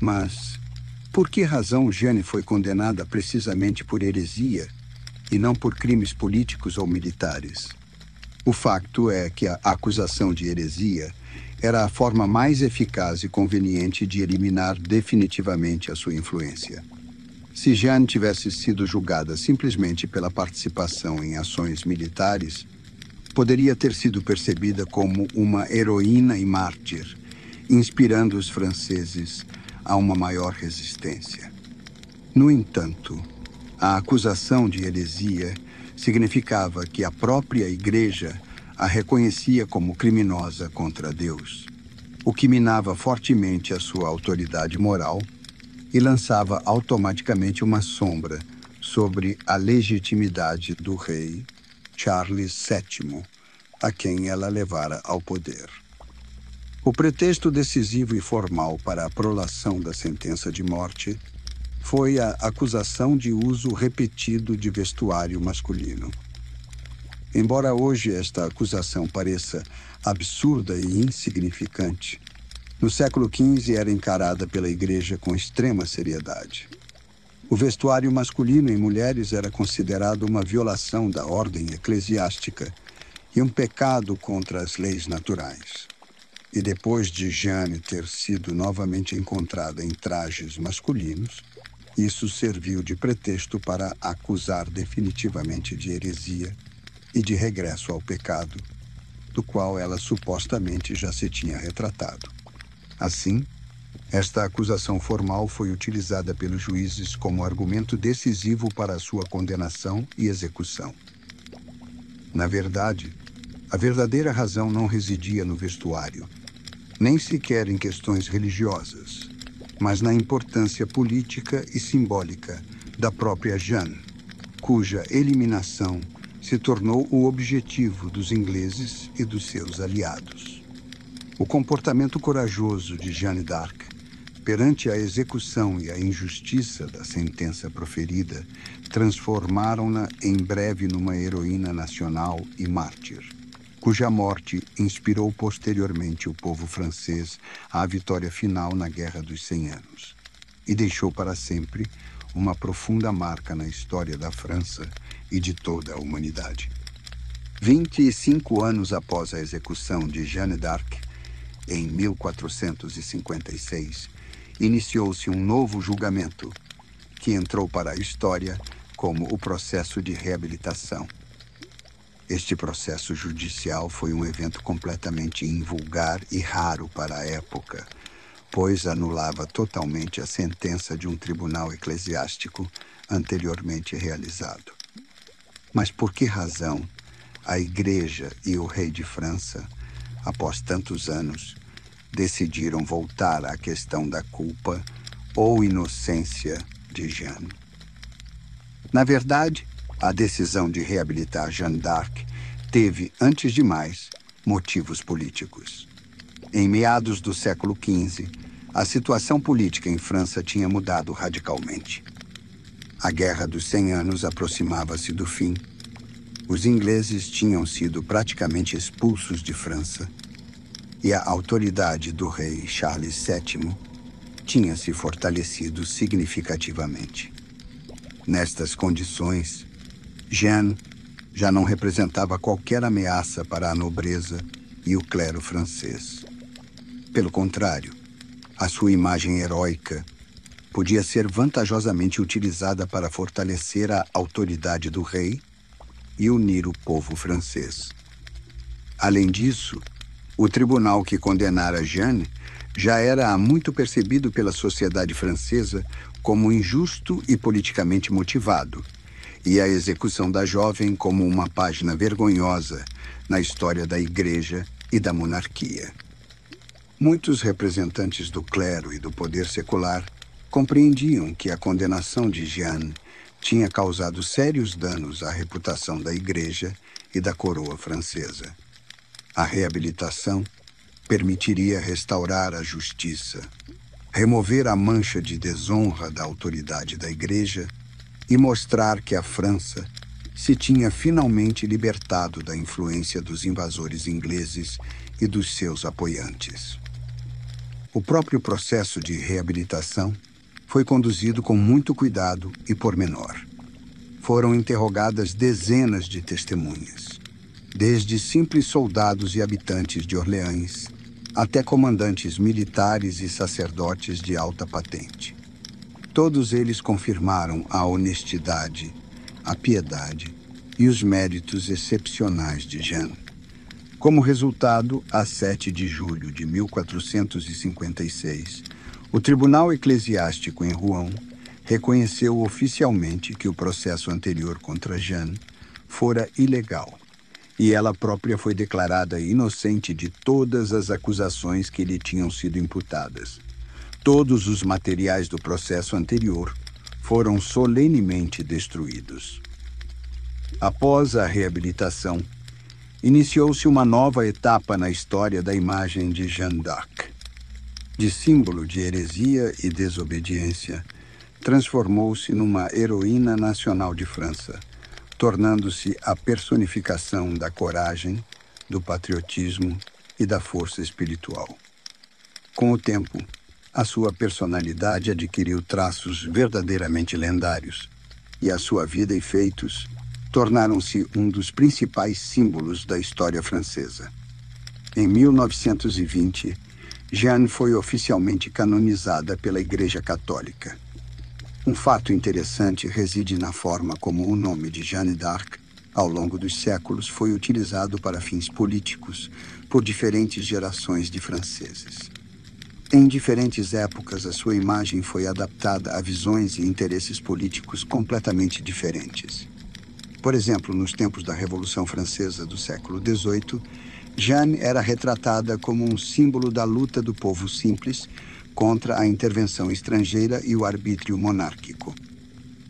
Mas por que razão Jeanne foi condenada precisamente por heresia e não por crimes políticos ou militares? O facto é que a acusação de heresia era a forma mais eficaz e conveniente de eliminar definitivamente a sua influência. Se Jeanne tivesse sido julgada simplesmente pela participação em ações militares, poderia ter sido percebida como uma heroína e mártir, inspirando os franceses a uma maior resistência. No entanto, a acusação de heresia significava que a própria Igreja a reconhecia como criminosa contra Deus, o que minava fortemente a sua autoridade moral e lançava automaticamente uma sombra sobre a legitimidade do rei Charles VII, a quem ela levara ao poder. O pretexto decisivo e formal para a prolação da sentença de morte foi a acusação de uso repetido de vestuário masculino. Embora hoje esta acusação pareça absurda e insignificante, no século XV era encarada pela Igreja com extrema seriedade. O vestuário masculino em mulheres era considerado uma violação da ordem eclesiástica e um pecado contra as leis naturais. E depois de Jeanne ter sido novamente encontrada em trajes masculinos, isso serviu de pretexto para a acusar definitivamente de heresia e de regresso ao pecado, do qual ela supostamente já se tinha retratado. Assim, esta acusação formal foi utilizada pelos juízes como argumento decisivo para a sua condenação e execução. Na verdade, a verdadeira razão não residia no vestuário, nem sequer em questões religiosas, mas na importância política e simbólica da própria Jeanne, cuja eliminação se tornou o objetivo dos ingleses e dos seus aliados. O comportamento corajoso de Jeanne d'Arc perante a execução e a injustiça da sentença proferida transformaram-na em breve numa heroína nacional e mártir, cuja morte inspirou posteriormente o povo francês à vitória final na Guerra dos 100 Anos e deixou para sempre uma profunda marca na história da França e de toda a humanidade. 25 anos após a execução de Jeanne d'Arc, em 1456, iniciou-se um novo julgamento, que entrou para a história como o processo de reabilitação. Este processo judicial foi um evento completamente invulgar e raro para a época, pois anulava totalmente a sentença de um tribunal eclesiástico anteriormente realizado. Mas por que razão a Igreja e o rei de França, após tantos anos, decidiram voltar à questão da culpa ou inocência de Jeanne? Na verdade, a decisão de reabilitar Jeanne d'Arc teve, antes de mais, motivos políticos. Em meados do século XV, a situação política em França tinha mudado radicalmente. A Guerra dos 100 Anos aproximava-se do fim. Os ingleses tinham sido praticamente expulsos de França e a autoridade do rei Charles VII tinha se fortalecido significativamente. Nestas condições, Jeanne já não representava qualquer ameaça para a nobreza e o clero francês. Pelo contrário, a sua imagem heróica podia ser vantajosamente utilizada para fortalecer a autoridade do rei e unir o povo francês. Além disso, o tribunal que condenara Jeanne já era há muito percebido pela sociedade francesa como injusto e politicamente motivado, e a execução da jovem como uma página vergonhosa na história da Igreja e da monarquia. Muitos representantes do clero e do poder secular compreendiam que a condenação de Jeanne tinha causado sérios danos à reputação da Igreja e da coroa francesa. A reabilitação permitiria restaurar a justiça, remover a mancha de desonra da autoridade da Igreja e mostrar que a França se tinha finalmente libertado da influência dos invasores ingleses e dos seus apoiantes. O próprio processo de reabilitação foi conduzido com muito cuidado e pormenor. Foram interrogadas dezenas de testemunhas, desde simples soldados e habitantes de Orleans até comandantes militares e sacerdotes de alta patente. Todos eles confirmaram a honestidade, a piedade e os méritos excepcionais de Jeanne. Como resultado, a 7 de julho de 1456, o Tribunal Eclesiástico em Rouen reconheceu oficialmente que o processo anterior contra Jeanne fora ilegal, e ela própria foi declarada inocente de todas as acusações que lhe tinham sido imputadas. Todos os materiais do processo anterior foram solenemente destruídos. Após a reabilitação, iniciou-se uma nova etapa na história da imagem de Jeanne d'Arc. De símbolo de heresia e desobediência, transformou-se numa heroína nacional de França, tornando-se a personificação da coragem, do patriotismo e da força espiritual. Com o tempo, a sua personalidade adquiriu traços verdadeiramente lendários, e a sua vida e feitos tornaram-se um dos principais símbolos da história francesa. Em 1920, Jeanne foi oficialmente canonizada pela Igreja Católica. Um fato interessante reside na forma como o nome de Jeanne d'Arc, ao longo dos séculos, foi utilizado para fins políticos por diferentes gerações de franceses. Em diferentes épocas, a sua imagem foi adaptada a visões e interesses políticos completamente diferentes. Por exemplo, nos tempos da Revolução Francesa do século XVIII, Jeanne era retratada como um símbolo da luta do povo simples contra a intervenção estrangeira e o arbítrio monárquico.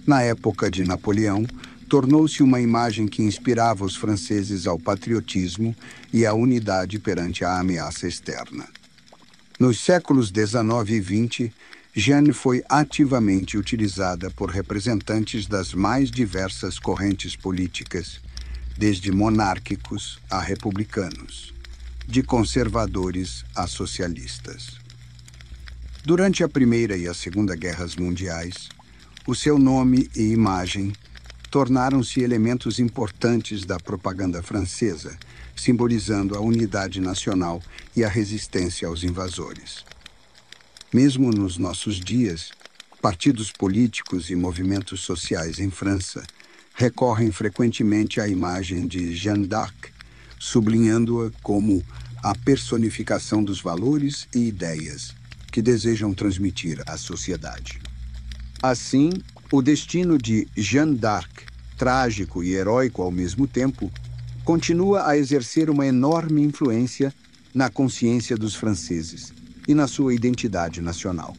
Na época de Napoleão, tornou-se uma imagem que inspirava os franceses ao patriotismo e à unidade perante a ameaça externa. Nos séculos XIX e XX, Jeanne foi ativamente utilizada por representantes das mais diversas correntes políticas, desde monárquicos a republicanos, de conservadores a socialistas. Durante a Primeira e a Segunda Guerras Mundiais, o seu nome e imagem tornaram-se elementos importantes da propaganda francesa, simbolizando a unidade nacional e a resistência aos invasores. Mesmo nos nossos dias, partidos políticos e movimentos sociais em França recorrem frequentemente à imagem de Jeanne d'Arc, sublinhando-a como a personificação dos valores e ideias que desejam transmitir à sociedade. Assim, o destino de Jeanne d'Arc, trágico e heróico ao mesmo tempo, continua a exercer uma enorme influência na consciência dos franceses e na sua identidade nacional.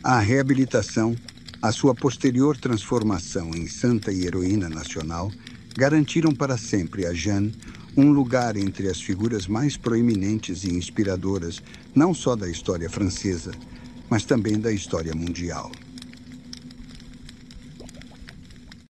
A reabilitação, a sua posterior transformação em santa e heroína nacional, garantiram para sempre a Jeanne um lugar entre as figuras mais proeminentes e inspiradoras, não só da história francesa, mas também da história mundial.